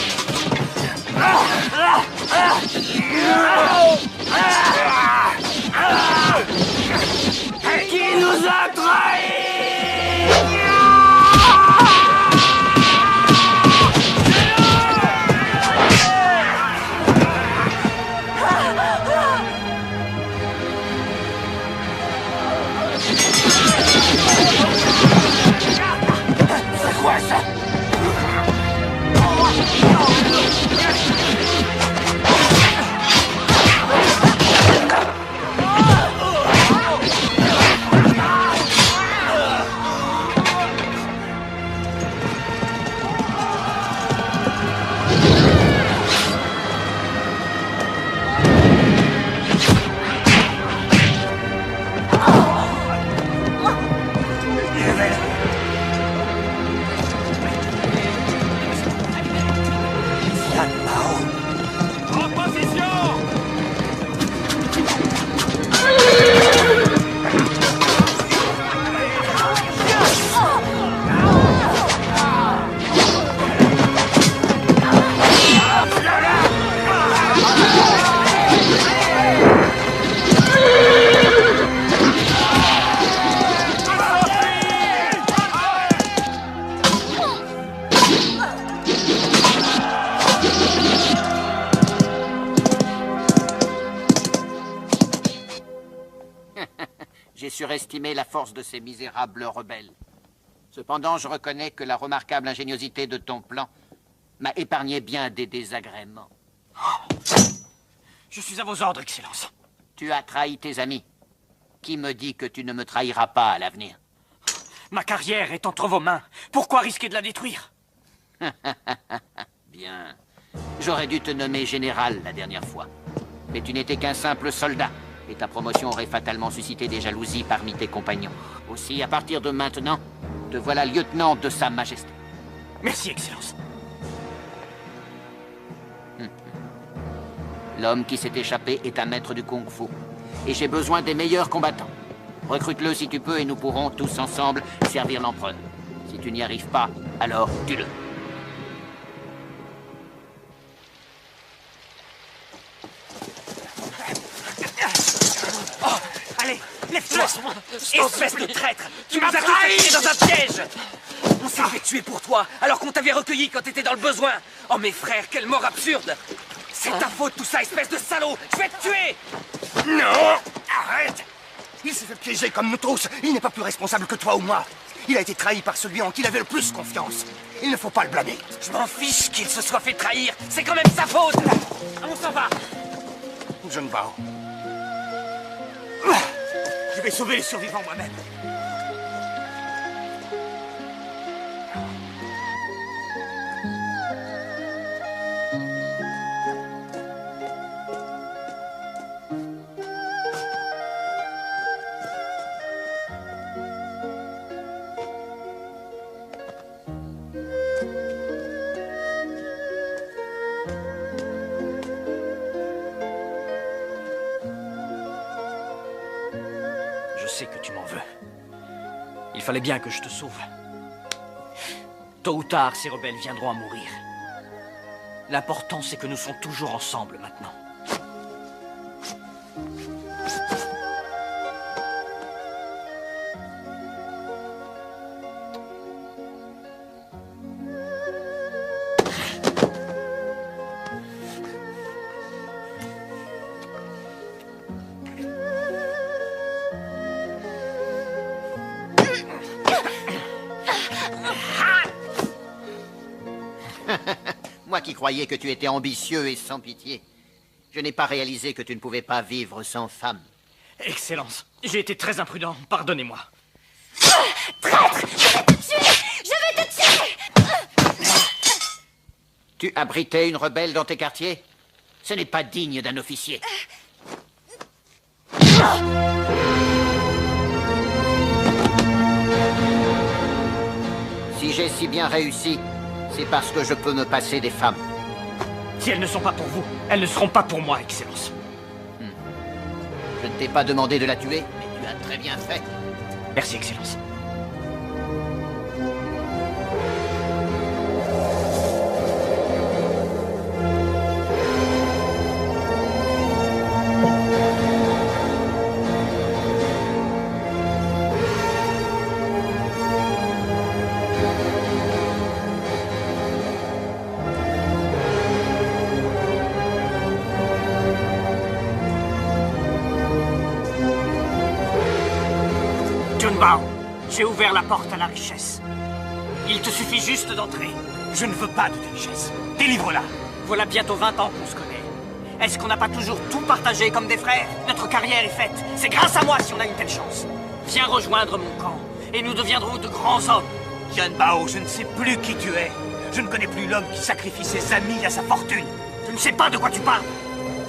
J'ai surestimé la force de ces misérables rebelles. Cependant, je reconnais que la remarquable ingéniosité de ton plan m'a épargné bien des désagréments. Je suis à vos ordres, Excellence. Tu as trahi tes amis. Qui me dit que tu ne me trahiras pas à l'avenir? Ma carrière est entre vos mains. Pourquoi risquer de la détruire? Bien. J'aurais dû te nommer général la dernière fois. Mais tu n'étais qu'un simple soldat. Et ta promotion aurait fatalement suscité des jalousies parmi tes compagnons. Aussi, à partir de maintenant, te voilà lieutenant de Sa Majesté. Merci, Excellence. L'homme qui s'est échappé est un maître du kung-fu. Et j'ai besoin des meilleurs combattants. Recrute-le si tu peux et nous pourrons tous ensemble servir l'empereur. Si tu n'y arrives pas, alors tue-le. Oh, allez, lève-toi, espèce de traître. Tu nous as tous trahis dans un piège. On s'est fait tuer pour toi, alors qu'on t'avait recueilli quand t'étais dans le besoin. Oh mes frères, quelle mort absurde. C'est ta faute tout ça, espèce de salaud. Je vais te tuer. Non! Arrête! Il s'est fait piéger comme nous tous. Il n'est pas plus responsable que toi ou moi. Il a été trahi par celui en qui il avait le plus confiance. Il ne faut pas le blâmer. Je m'en fiche qu'il se soit fait trahir. C'est quand même sa faute. On s'en va. John Bao. Je vais sauver les survivants moi-même. Je sais que tu m'en veux. Il fallait bien que je te sauve. Tôt ou tard, ces rebelles viendront à mourir. L'important, c'est que nous sommes toujours ensemble maintenant. Moi qui croyais que tu étais ambitieux et sans pitié. Je n'ai pas réalisé que tu ne pouvais pas vivre sans femme. Excellence, j'ai été très imprudent, pardonnez-moi. Traître! Je vais te tuer! Je vais te tuer! Tu abritais une rebelle dans tes quartiers? Ce n'est pas digne d'un officier. Si j'ai si bien réussi, c'est parce que je peux me passer des femmes. Si elles ne sont pas pour vous, elles ne seront pas pour moi, Excellence. Je ne t'ai pas demandé de la tuer, mais tu as très bien fait. Merci, Excellence. J'ai ouvert la porte à la richesse. Il te suffit juste d'entrer. Je ne veux pas de tes richesses. Délivre-la. Voilà bientôt 20 ans qu'on se connaît. Est-ce qu'on n'a pas toujours tout partagé comme des frères? Notre carrière est faite. C'est grâce à moi si on a une telle chance. Viens rejoindre mon camp et nous deviendrons de grands hommes. John Bao, je ne sais plus qui tu es. Je ne connais plus l'homme qui sacrifie ses amis à sa fortune. Je ne sais pas de quoi tu parles.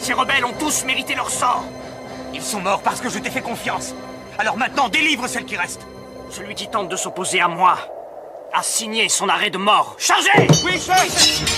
Ces rebelles ont tous mérité leur sort. Ils sont morts parce que je t'ai fait confiance. Alors maintenant, délivre celle qui reste. Celui qui tente de s'opposer à moi a signé son arrêt de mort. Chargez! Oui, chef!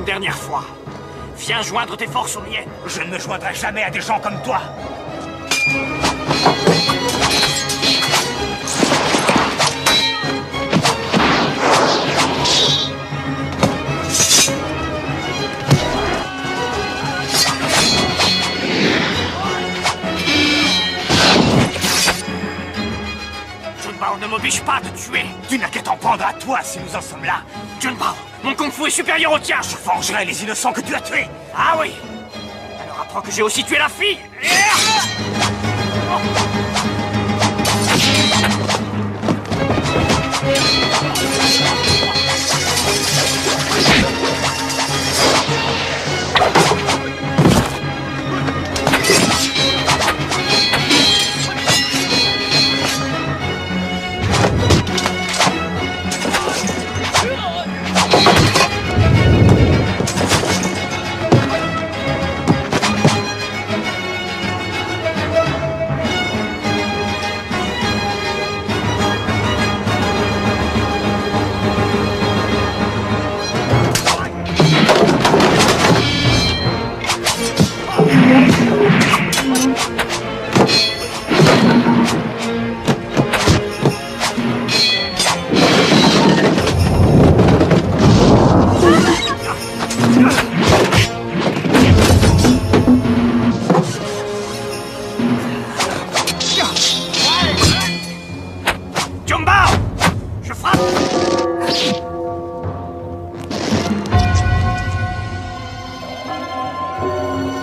une dernière fois. Viens joindre tes forces aux miennes. Je ne me joindrai jamais à des gens comme toi. Junbao ne m'oblige pas de tuer. Tu n'as qu'à t'en prendre à toi si nous en sommes là. Junbao, mon kung-fu est supérieur au tien. Je vengerai les innocents que tu as tués. Ah oui. Alors apprends que j'ai aussi tué la fille.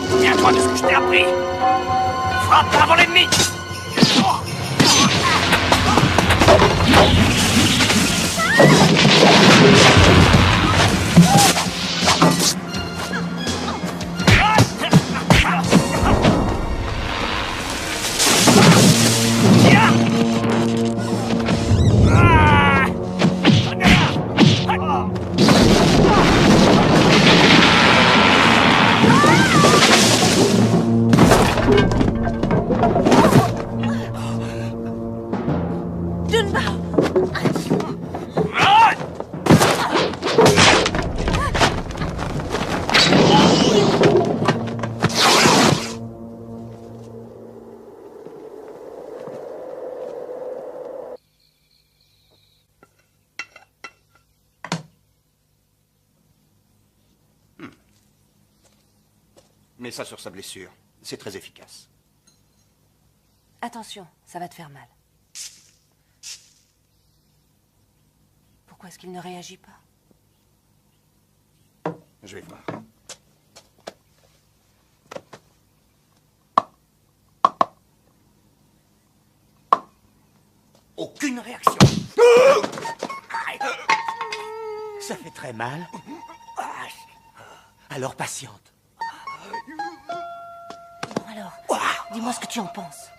Souviens-toi de ce que je t'ai appris. Frappe avant l'ennemi. Mets ça sur sa blessure. C'est très efficace. Attention, ça va te faire mal. Pourquoi est-ce qu'il ne réagit pas? Je vais voir. Aucune réaction. Ça fait très mal. Alors patiente. Bon alors, dis-moi ce que tu en penses.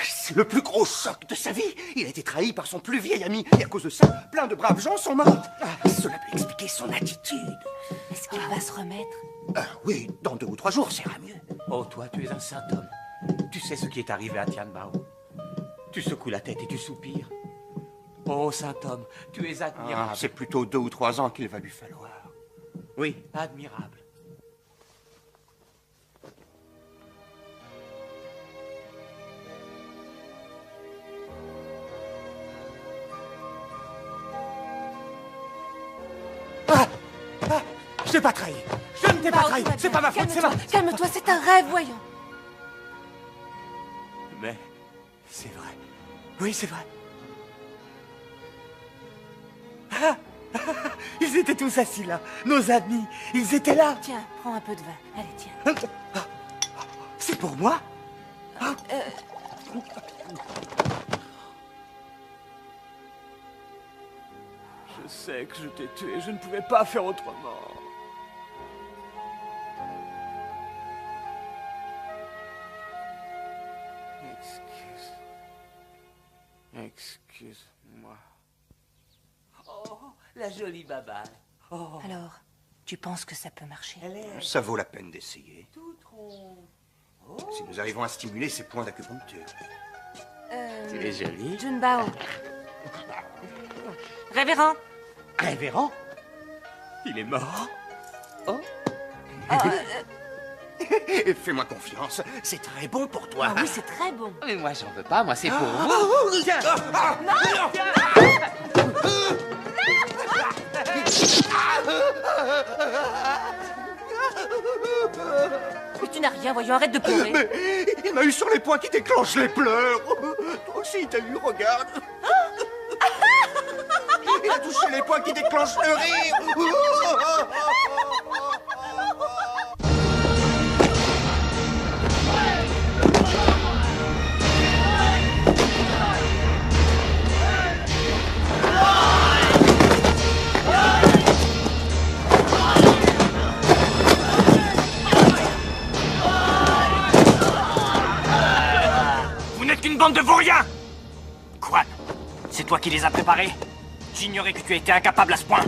C'est le plus gros choc de sa vie. Il a été trahi par son plus vieil ami. Et à cause de ça, plein de braves gens sont morts. Cela peut expliquer son attitude. Est-ce qu'il va se remettre? Oui, dans 2 ou 3 jours, ça ira mieux. Oh, toi, tu es un saint homme. Tu sais ce qui est arrivé à Tianbao. Tu secoues la tête et tu soupires. Oh, saint homme, tu es admirable. C'est plutôt 2 ou 3 ans qu'il va lui falloir. Oui, admirable. Je t'ai pas trahi. Je ne t'ai pas trahi. C'est pas ma faute, c'est ma... Calme-toi, c'est un rêve, voyons. Mais c'est vrai. Oui, c'est vrai. Ils étaient tous assis là. Nos amis, ils étaient là. Tiens, prends un peu de vin. Allez, tiens. C'est pour moi? Je sais que je t'ai tué. Je ne pouvais pas faire autrement. Excuse-moi. Oh, la jolie baba. Oh. Alors, tu penses que ça peut marcher? Ça vaut la peine d'essayer. Si nous arrivons à stimuler ces points d'acupuncture. Tu es jolie. Junbao. Révérend. Révérend? Il est mort? Oh. Fais-moi confiance, c'est très bon pour toi. Ah oui, c'est très bon. Mais moi, j'en veux pas, moi, c'est pour vous. Tiens. Mais tu n'as rien, voyons, arrête de pleurer. Mais il m'a eu sur les poings qui déclenchent les pleurs. Toi aussi, t'as eu, regarde. Il a touché les poings qui déclenchent le rire. Vous n'êtes qu'une bande de vauriens! Quan, c'est toi qui les as préparés? J'ignorais que tu étais incapable à ce point.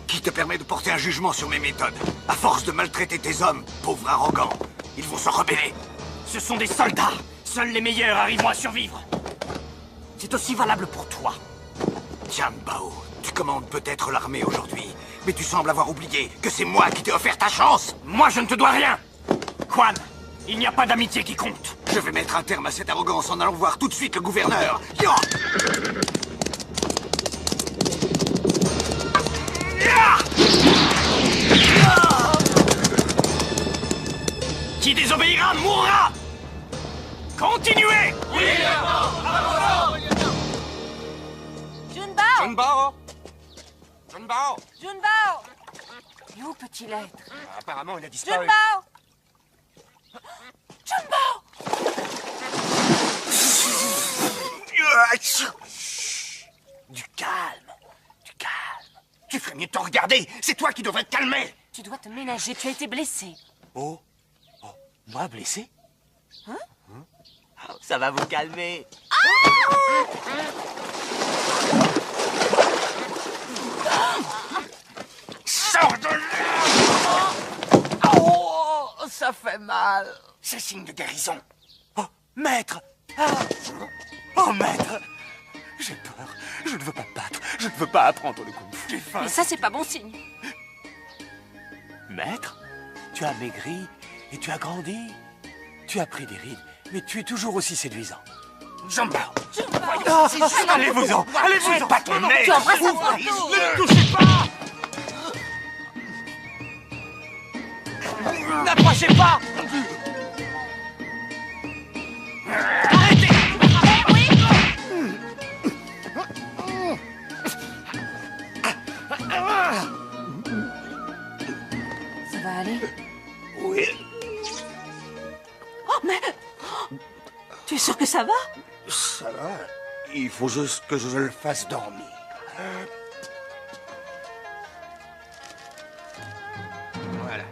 Qui te permet de porter un jugement sur mes méthodes? À force de maltraiter tes hommes, pauvres arrogants, ils vont se rebeller. Ce sont des soldats. Seuls les meilleurs arriveront à survivre. C'est aussi valable pour toi. Tianbao, tu commandes peut-être l'armée aujourd'hui, mais tu sembles avoir oublié que c'est moi qui t'ai offert ta chance. Moi, je ne te dois rien. Quan, il n'y a pas d'amitié qui compte. Je vais mettre un terme à cette arrogance en allant voir tout de suite le gouverneur. Yo! Qui désobéira mourra. Continuez. Oui, Junbao! Junbao Junbao Junbao! Et où peut-il être? Apparemment, il a disparu. Junbao! Junbao! Du calme. Du calme. Tu ferais mieux de te regarder. C'est toi qui devrais te calmer. Tu dois te ménager, tu as été blessé. Oh. Moi blessé? Hein? Oh, ça va vous calmer. Sors de là! Oh, ça fait mal. C'est signe de guérison. Oh, maître. Oh, maître. J'ai peur. Je ne veux pas me battre. Je ne veux pas apprendre le kung-fu. J'ai faim. Mais ça, c'est pas bon signe. Maître, tu as maigri et tu as grandi. Tu as pris des rides, mais tu es toujours aussi séduisant. Junbao! Allez-vous-en! Allez-vous-en! Pas ton nez! Tu embrasses un Ne le touchez pas! N'approchez pas! Arrêtez! Ça va aller? Oui. Oh, mais... Tu es sûr que ça va? Ça va. Il faut juste que je le fasse dormir. Voilà.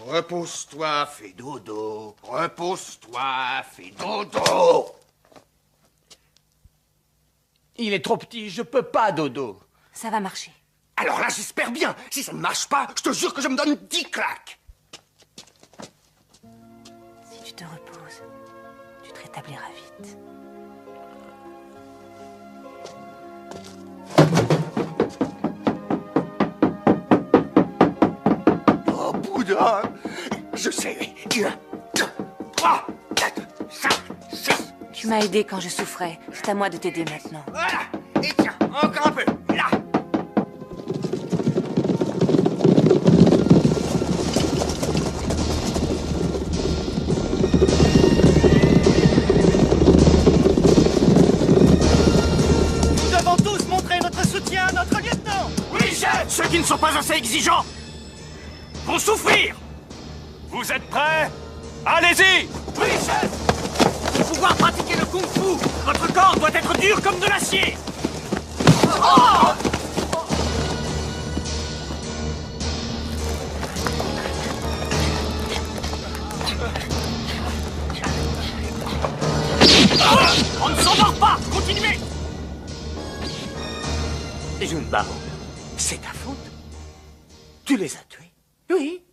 Repose-toi, fais dodo. Repose-toi, fais dodo. Il est trop petit, je peux pas, dodo. Ça va marcher. Alors là, j'espère bien. Si ça ne marche pas, je te jure que je me donne 10 claques. Si tu te reposes, tu te rétabliras vite. Oh, Bouddha. Je sais. 1, 2, 3, 4, 5, 6. Tu m'as aidé quand je souffrais. C'est à moi de t'aider maintenant. Voilà. Et tiens, encore un peu. Là. Nous devons tous montrer notre soutien à notre lieutenant. Oui, chef! Ceux qui ne sont pas assez exigeants vont souffrir! Vous êtes prêts? Allez-y! Oui, chef! Pour pouvoir pratiquer le kung-fu, votre corps doit être dur comme de l'acier! Oh! On ne s'endort pas! Continuez! Junbao, c'est ta faute. Tu les as tués. Oui.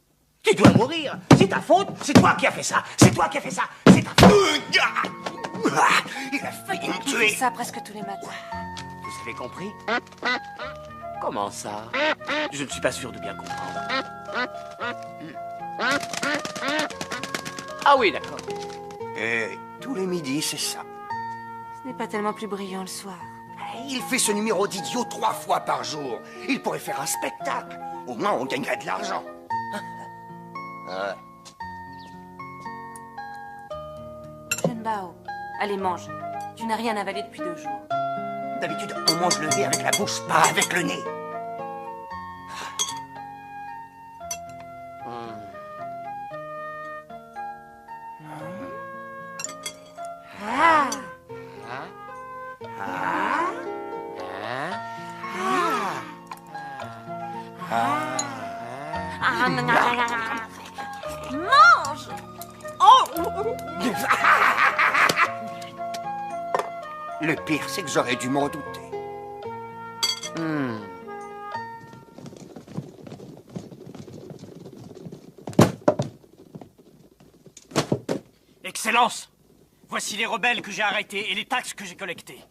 Tu dois mourir. C'est ta faute. C'est toi qui as fait ça. C'est toi qui as fait ça. C'est ta faute. Il a failli me Tu tuer. fais ça presque tous les matins. Vous avez compris? Comment ça? Je ne suis pas sûr de bien comprendre. Ah oui, d'accord. Et tous les midis, c'est ça. Ce n'est pas tellement plus brillant le soir. Il fait ce numéro d'idiot 3 fois par jour. Il pourrait faire un spectacle. Au moins, on gagnerait de l'argent. Ouais. Junbao, allez, mange. Tu n'as rien avalé depuis 2 jours. D'habitude, on mange le nez avec la bouche, pas avec le nez. Mange. Oh. Le pire, c'est que j'aurais dû m'en douter. Excellence! Voici les rebelles que j'ai arrêtés et les taxes que j'ai collectées.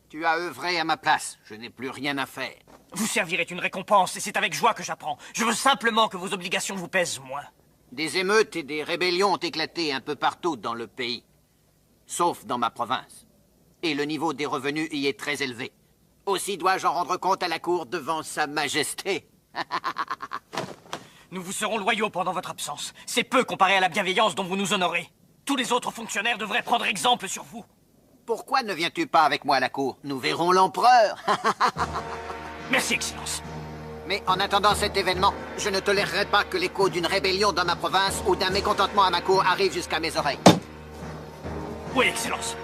Tu as œuvré à ma place. Je n'ai plus rien à faire. Vous servirez une récompense et c'est avec joie que j'apprends. Je veux simplement que vos obligations vous pèsent moins. Des émeutes et des rébellions ont éclaté un peu partout dans le pays. Sauf dans ma province. Et le niveau des revenus y est très élevé. Aussi dois-je en rendre compte à la cour devant sa majesté. Nous vous serons loyaux pendant votre absence. C'est peu comparé à la bienveillance dont vous nous honorez. Tous les autres fonctionnaires devraient prendre exemple sur vous. Pourquoi ne viens-tu pas avec moi à la cour? Nous verrons l'empereur. Merci, Excellence. Mais en attendant cet événement, je ne tolérerai pas que l'écho d'une rébellion dans ma province ou d'un mécontentement à ma cour arrive jusqu'à mes oreilles. Oui, Excellence.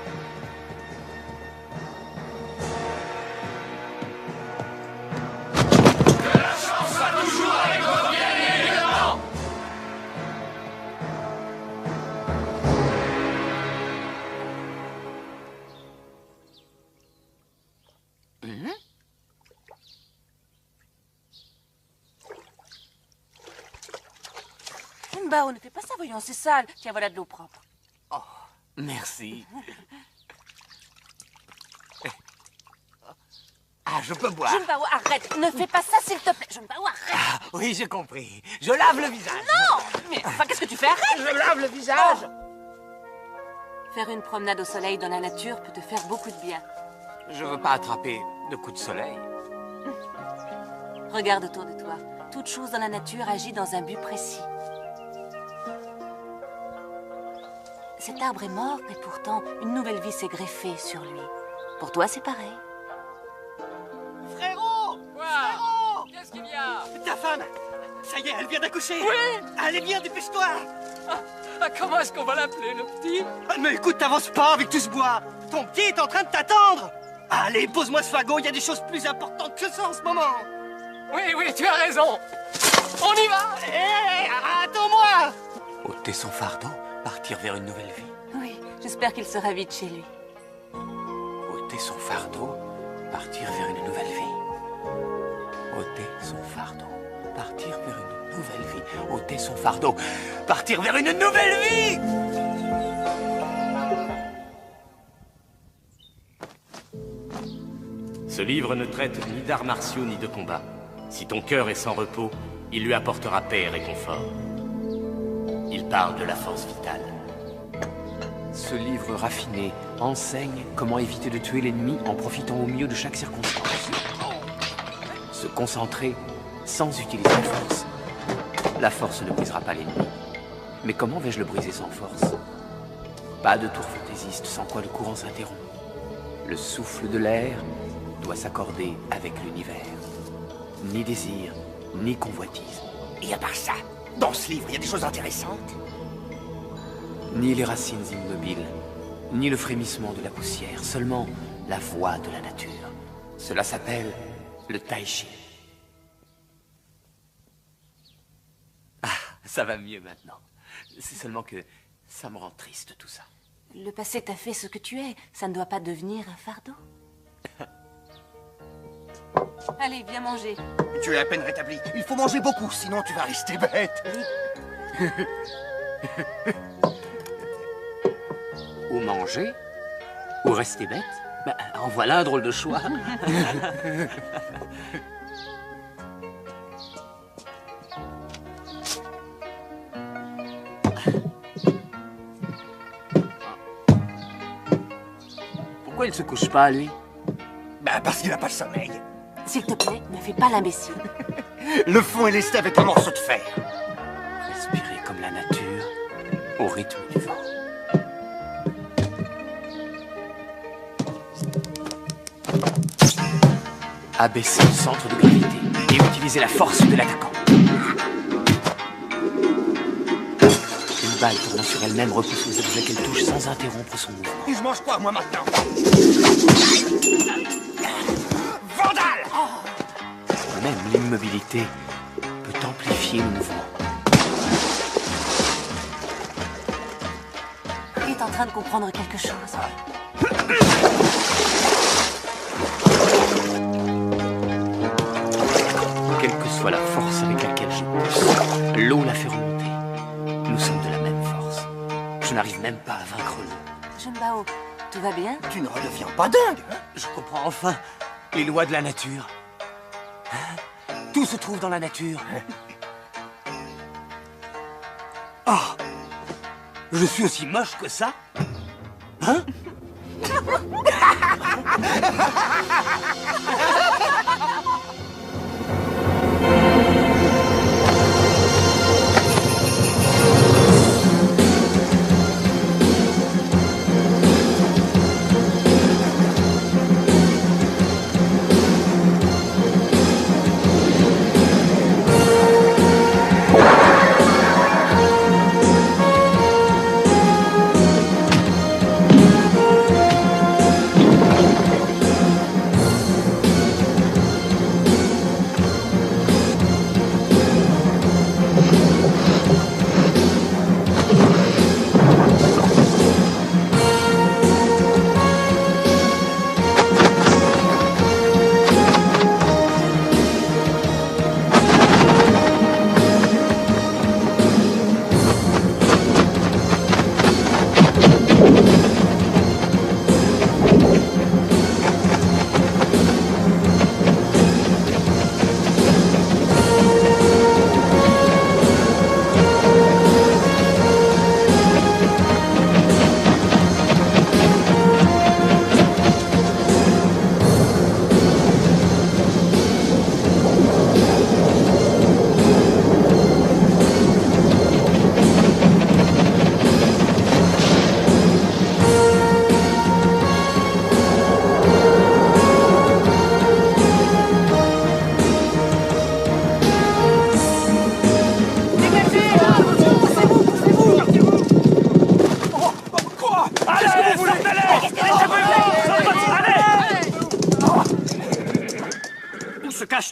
Que la chance soit toujours avec vos bien-aimés. Junbao, ne fais pas ça, voyons, c'est sale. Tiens, voilà de l'eau propre. Oh, merci. Ah, je peux boire. Junbao, arrête. Ne fais pas ça, s'il te plaît. Junbao, arrête. Ah, oui, j'ai compris. Je lave le visage. Non. Mais enfin, qu'est-ce que tu fais? Arrête. Je lave le visage. Oh. Faire une promenade au soleil dans la nature peut te faire beaucoup de bien. Je veux pas attraper de coups de soleil. Regarde autour de toi. Toute chose dans la nature agit dans un but précis. Cet arbre est mort, mais pourtant, une nouvelle vie s'est greffée sur lui. Pour toi, c'est pareil. Frérot! Quoi? Frérot! Qu'est-ce qu'il y a? Ta femme! Ça y est, elle vient d'accoucher! Oui! Allez, viens, dépêche-toi! Comment est-ce qu'on va l'appeler, le petit? Mais écoute, t'avances pas avec tout ce bois! Ton petit est en train de t'attendre! Allez, pose-moi ce fagot, il y a des choses plus importantes que ça en ce moment! Oui, oui, tu as raison! On y va! Hé, attends-moi! Ôter son fardeau, partir vers une nouvelle vie. Oui, j'espère qu'il sera vite chez lui. Ôter son fardeau, partir vers une nouvelle vie. Ôter son fardeau, partir vers une nouvelle vie. Ôter son fardeau, partir vers une nouvelle vie! Ce livre ne traite ni d'arts martiaux ni de combat. Si ton cœur est sans repos, il lui apportera paix et réconfort. Il parle de la force vitale. Ce livre raffiné enseigne comment éviter de tuer l'ennemi en profitant au mieux de chaque circonstance. Se concentrer sans utiliser la force. La force ne brisera pas l'ennemi. Mais comment vais-je le briser sans force? Pas de tour fantaisiste sans quoi le courant s'interrompt. Le souffle de l'air doit s'accorder avec l'univers. Ni désir, ni convoitise. Et à part ça, dans ce livre, il y a des choses intéressantes. Ni les racines immobiles, ni le frémissement de la poussière, seulement la voix de la nature. Cela s'appelle le tai chi. Ah, ça va mieux maintenant. C'est seulement que ça me rend triste tout ça. Le passé t'a fait ce que tu es. Ça ne doit pas devenir un fardeau. Allez, viens manger. Tu es à peine rétabli. Il faut manger beaucoup, sinon tu vas rester bête. Ou manger, ou rester bête. Ben, en voilà un drôle de choix. Pourquoi il se couche pas, lui? Bah, parce qu'il n'a pas le sommeil. S'il te plaît, ne fais pas l'imbécile. Le fond est lesté avec un morceau de fer. Respirer comme la nature, au rythme du vent. Abaisser le centre de gravité et utiliser la force de l'attaquant. Une balle tournant sur elle-même repousse les objets qu'elle touche sans interrompre son mouvement. Et je mange quoi, moi, maintenant? Vandale! Même l'immobilité peut amplifier le mouvement. Il est en train de comprendre quelque chose. Quelle que soit la force avec laquelle je pousse, l'eau la fait remonter. Nous sommes de la même force. Je n'arrive même pas à vaincre l'eau. Junbao, tout va bien? Tu ne redeviens pas dingue, hein? Je comprends enfin les lois de la nature. Tout se trouve dans la nature. Oh! Je suis aussi moche que ça? Hein?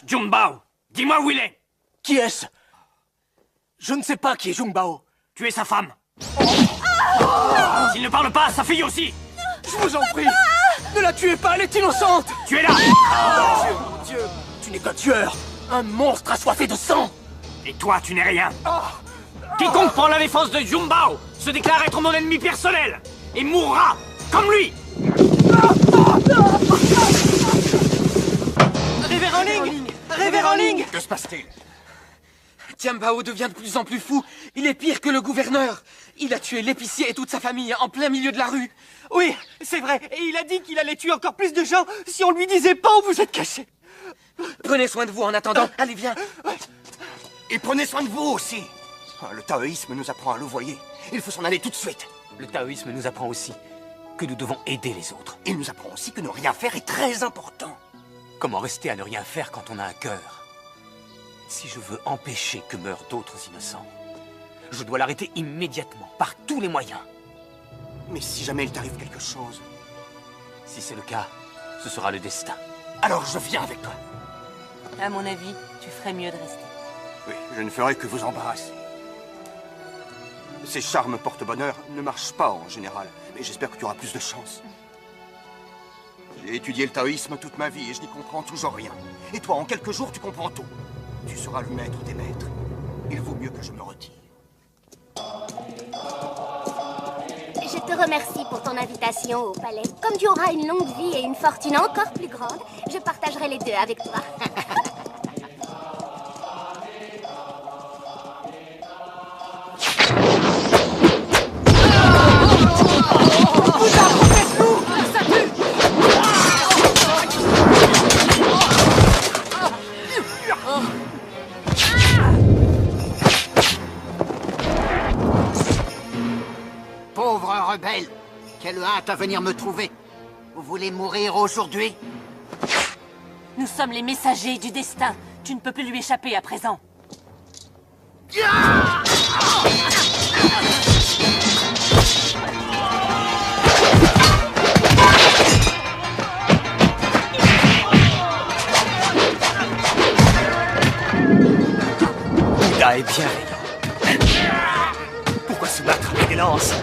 Junbao, dis-moi où il est. Qui est-ce? Je ne sais pas qui est Junbao. Tu es sa femme. S'il ne parle pas, sa fille aussi. Je vous en prie, ne la tuez pas, elle est innocente. Tu es là. Mon Dieu, tu n'es qu'un tueur, un monstre assoiffé de sang. Et toi, tu n'es rien. Quiconque prend la défense de Junbao se déclare être mon ennemi personnel et mourra comme lui. Révérend Ling! Révérend Ling! Que se passe-t-il? Tiambao devient de plus en plus fou. Il est pire que le gouverneur. Il a tué l'épicier et toute sa famille en plein milieu de la rue. Oui, c'est vrai. Et il a dit qu'il allait tuer encore plus de gens si on lui disait pas où vous êtes cachés. Prenez soin de vous en attendant. Allez, viens. Et prenez soin de vous aussi. Le taoïsme nous apprend à louvoyer. Il faut s'en aller tout de suite. Le taoïsme nous apprend aussi que nous devons aider les autres. Il nous apprend aussi que ne rien faire est très important. Comment rester à ne rien faire quand on a un cœur? Si je veux empêcher que meurent d'autres innocents, je dois l'arrêter immédiatement, par tous les moyens. Mais si jamais il t'arrive quelque chose... Si c'est le cas, ce sera le destin. Alors je viens avec toi. À mon avis, tu ferais mieux de rester. Oui, je ne ferai que vous embarrasser. Ces charmes porte-bonheur ne marchent pas en général, mais j'espère que tu auras plus de chance. J'ai étudié le taoïsme toute ma vie et je n'y comprends toujours rien. Et toi, en quelques jours, tu comprends tout. Tu seras le maître des maîtres. Il vaut mieux que je me retire. Je te remercie pour ton invitation au palais. Comme tu auras une longue vie et une fortune encore plus grande, je partagerai les deux avec toi. m'appelle. Quelle hâte à venir me trouver. Vous voulez mourir aujourd'hui? Nous sommes les messagers du destin. Tu ne peux plus lui échapper à présent. Bouddha est bien rayon. Pourquoi se battre avec des lances?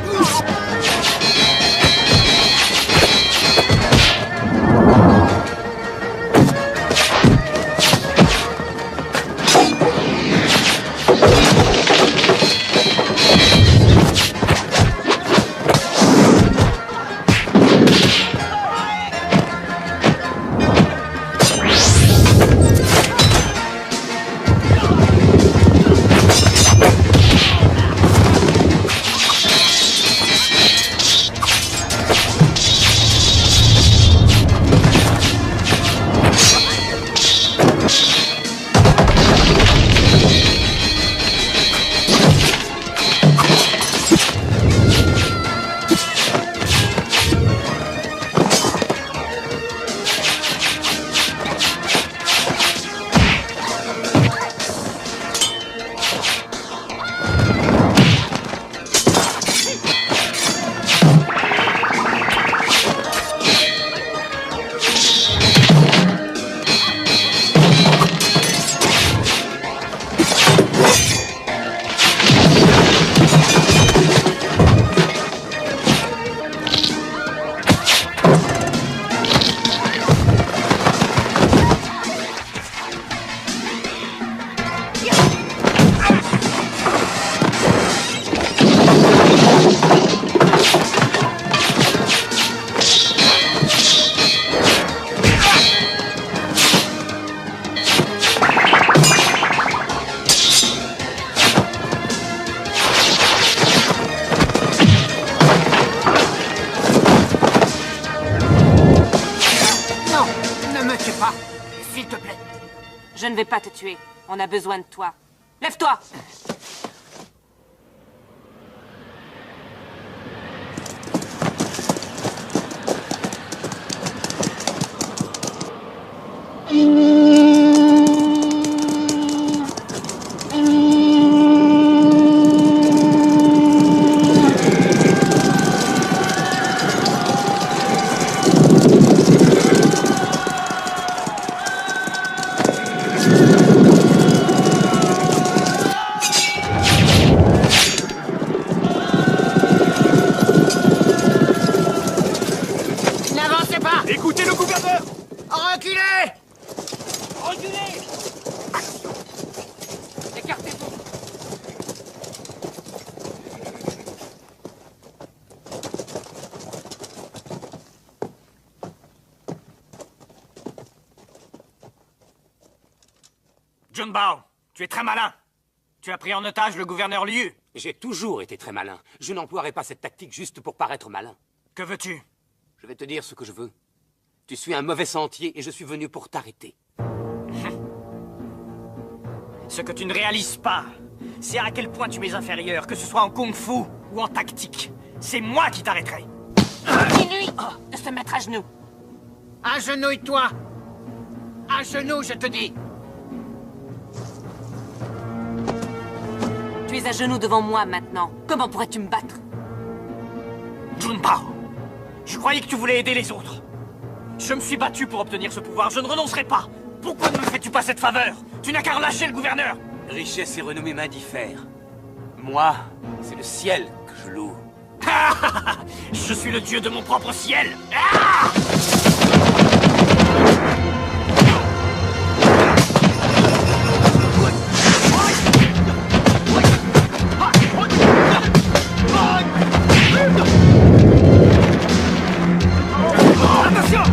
Je ne vais pas te tuer. On a besoin de toi. Lève-toi! Écoutez le gouverneur! Reculez! Reculez! Écartez-vous! Junbao, tu es très malin. Tu as pris en otage le gouverneur Liu. J'ai toujours été très malin. Je n'emploierai pas cette tactique juste pour paraître malin. Que veux-tu? Je vais te dire ce que je veux. Tu suis un mauvais sentier et je suis venu pour t'arrêter. Ce que tu ne réalises pas, c'est à quel point tu m'es inférieur, que ce soit en kung-fu ou en tactique. C'est moi qui t'arrêterai. Dis-lui de se mettre à genoux. Agenouille-toi! À genoux, je te dis! Tu es à genoux devant moi maintenant. Comment pourrais-tu me battre? Junbao, je croyais que tu voulais aider les autres. Je me suis battu pour obtenir ce pouvoir, je ne renoncerai pas. Pourquoi ne me fais-tu pas cette faveur? Tu n'as qu'à relâcher le gouverneur. Richesse et renommée m'indiffèrent. Moi, c'est le ciel que je loue. Je suis le dieu de mon propre ciel. Attention!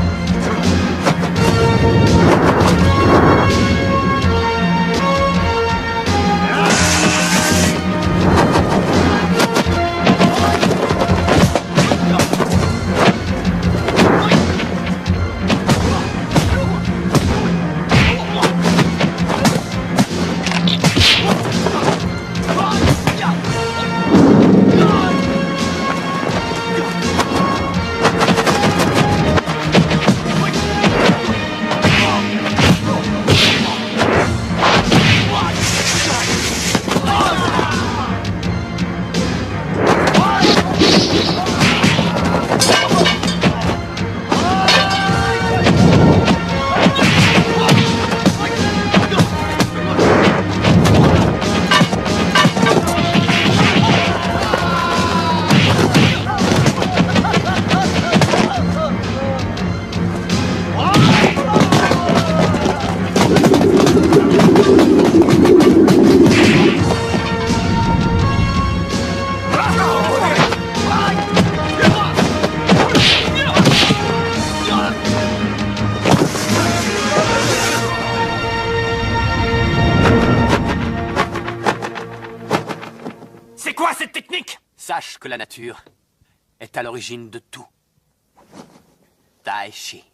que la nature est à l'origine de tout. Daishi.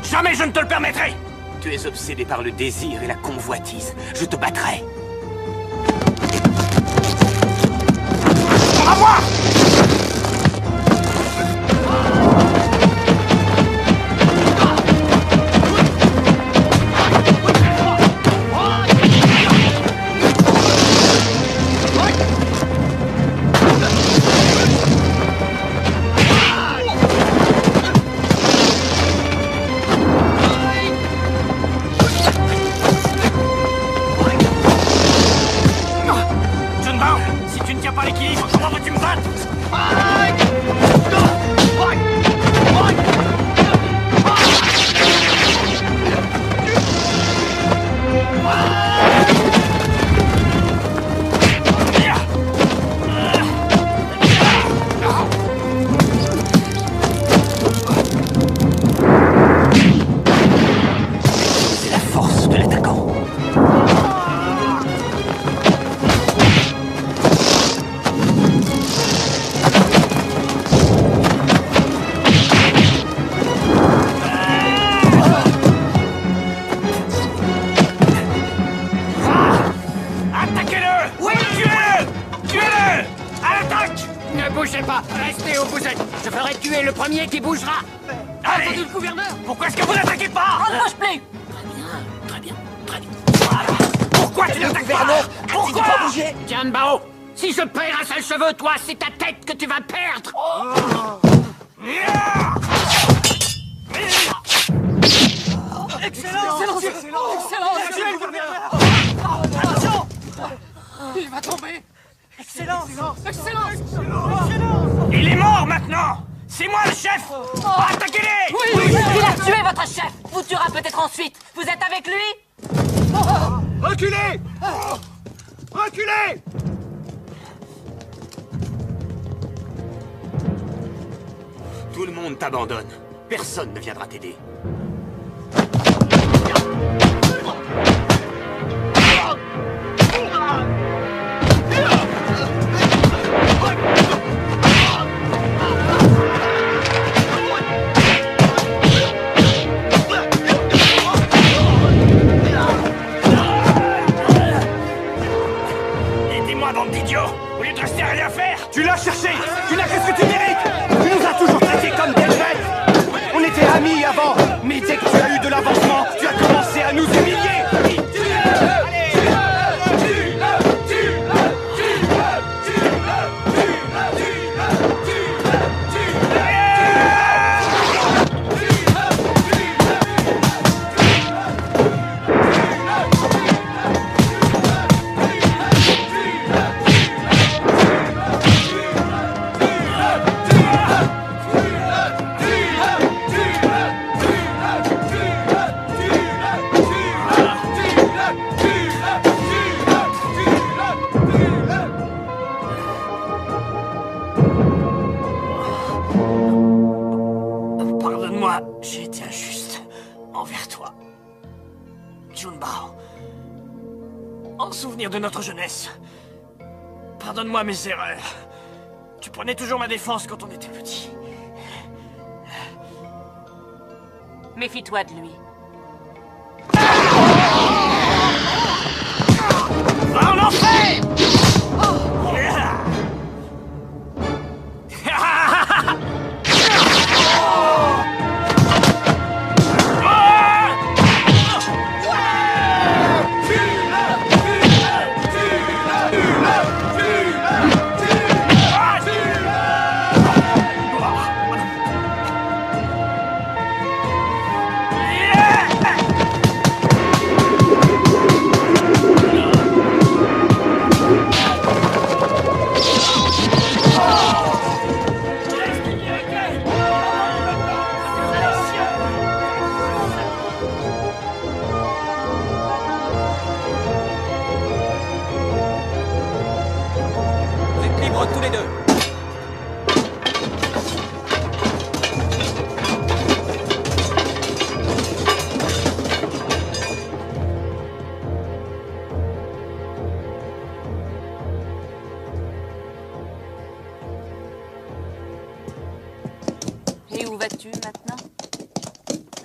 Jamais je ne te le permettrai! Tu es obsédé par le désir et la convoitise. Je te battrai. À moi! Qui bougera. Allez, entendu le gouverneur? Pourquoi est-ce que vous n'attaquez pas? On ne bouge plus. Très bien. Voilà. Pourquoi tu n'attaques pas? Pourquoi pas bouger? Tianbao, si je perds un seul cheveu, toi, c'est ta tête que tu vas perdre. Excellent. Attention. Il va tomber. Excellent. Excellent. Il est mort maintenant. C'est moi le chef. Attaquez-les. Oui, il a tué votre chef. Vous tuera peut-être ensuite. Vous êtes avec lui? Reculez. Reculez. Tout le monde t'abandonne. Personne ne viendra t'aider. Bande d'idiots! Au lieu de rester à rien faire! Tu l'as cherché! Tu n'as que ce que tu mérites! Tu nous as toujours traités comme des bêtes! On était amis avant! Mais dès que tu as eu de l'avancement, tu as commencé à nous humilier! J'ai été injuste envers toi, Junbao. En souvenir de notre jeunesse, pardonne-moi mes erreurs. Tu prenais toujours ma défense quand on était petit. Méfie-toi de lui. Va en enfer!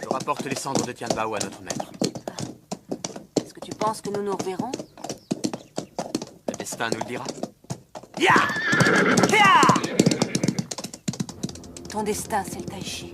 Je rapporte les cendres de Tianbao à notre maître. Est-ce que tu penses que nous nous reverrons? Le destin nous le dira. Ya! Ya! Ton destin, c'est le Tai Chi.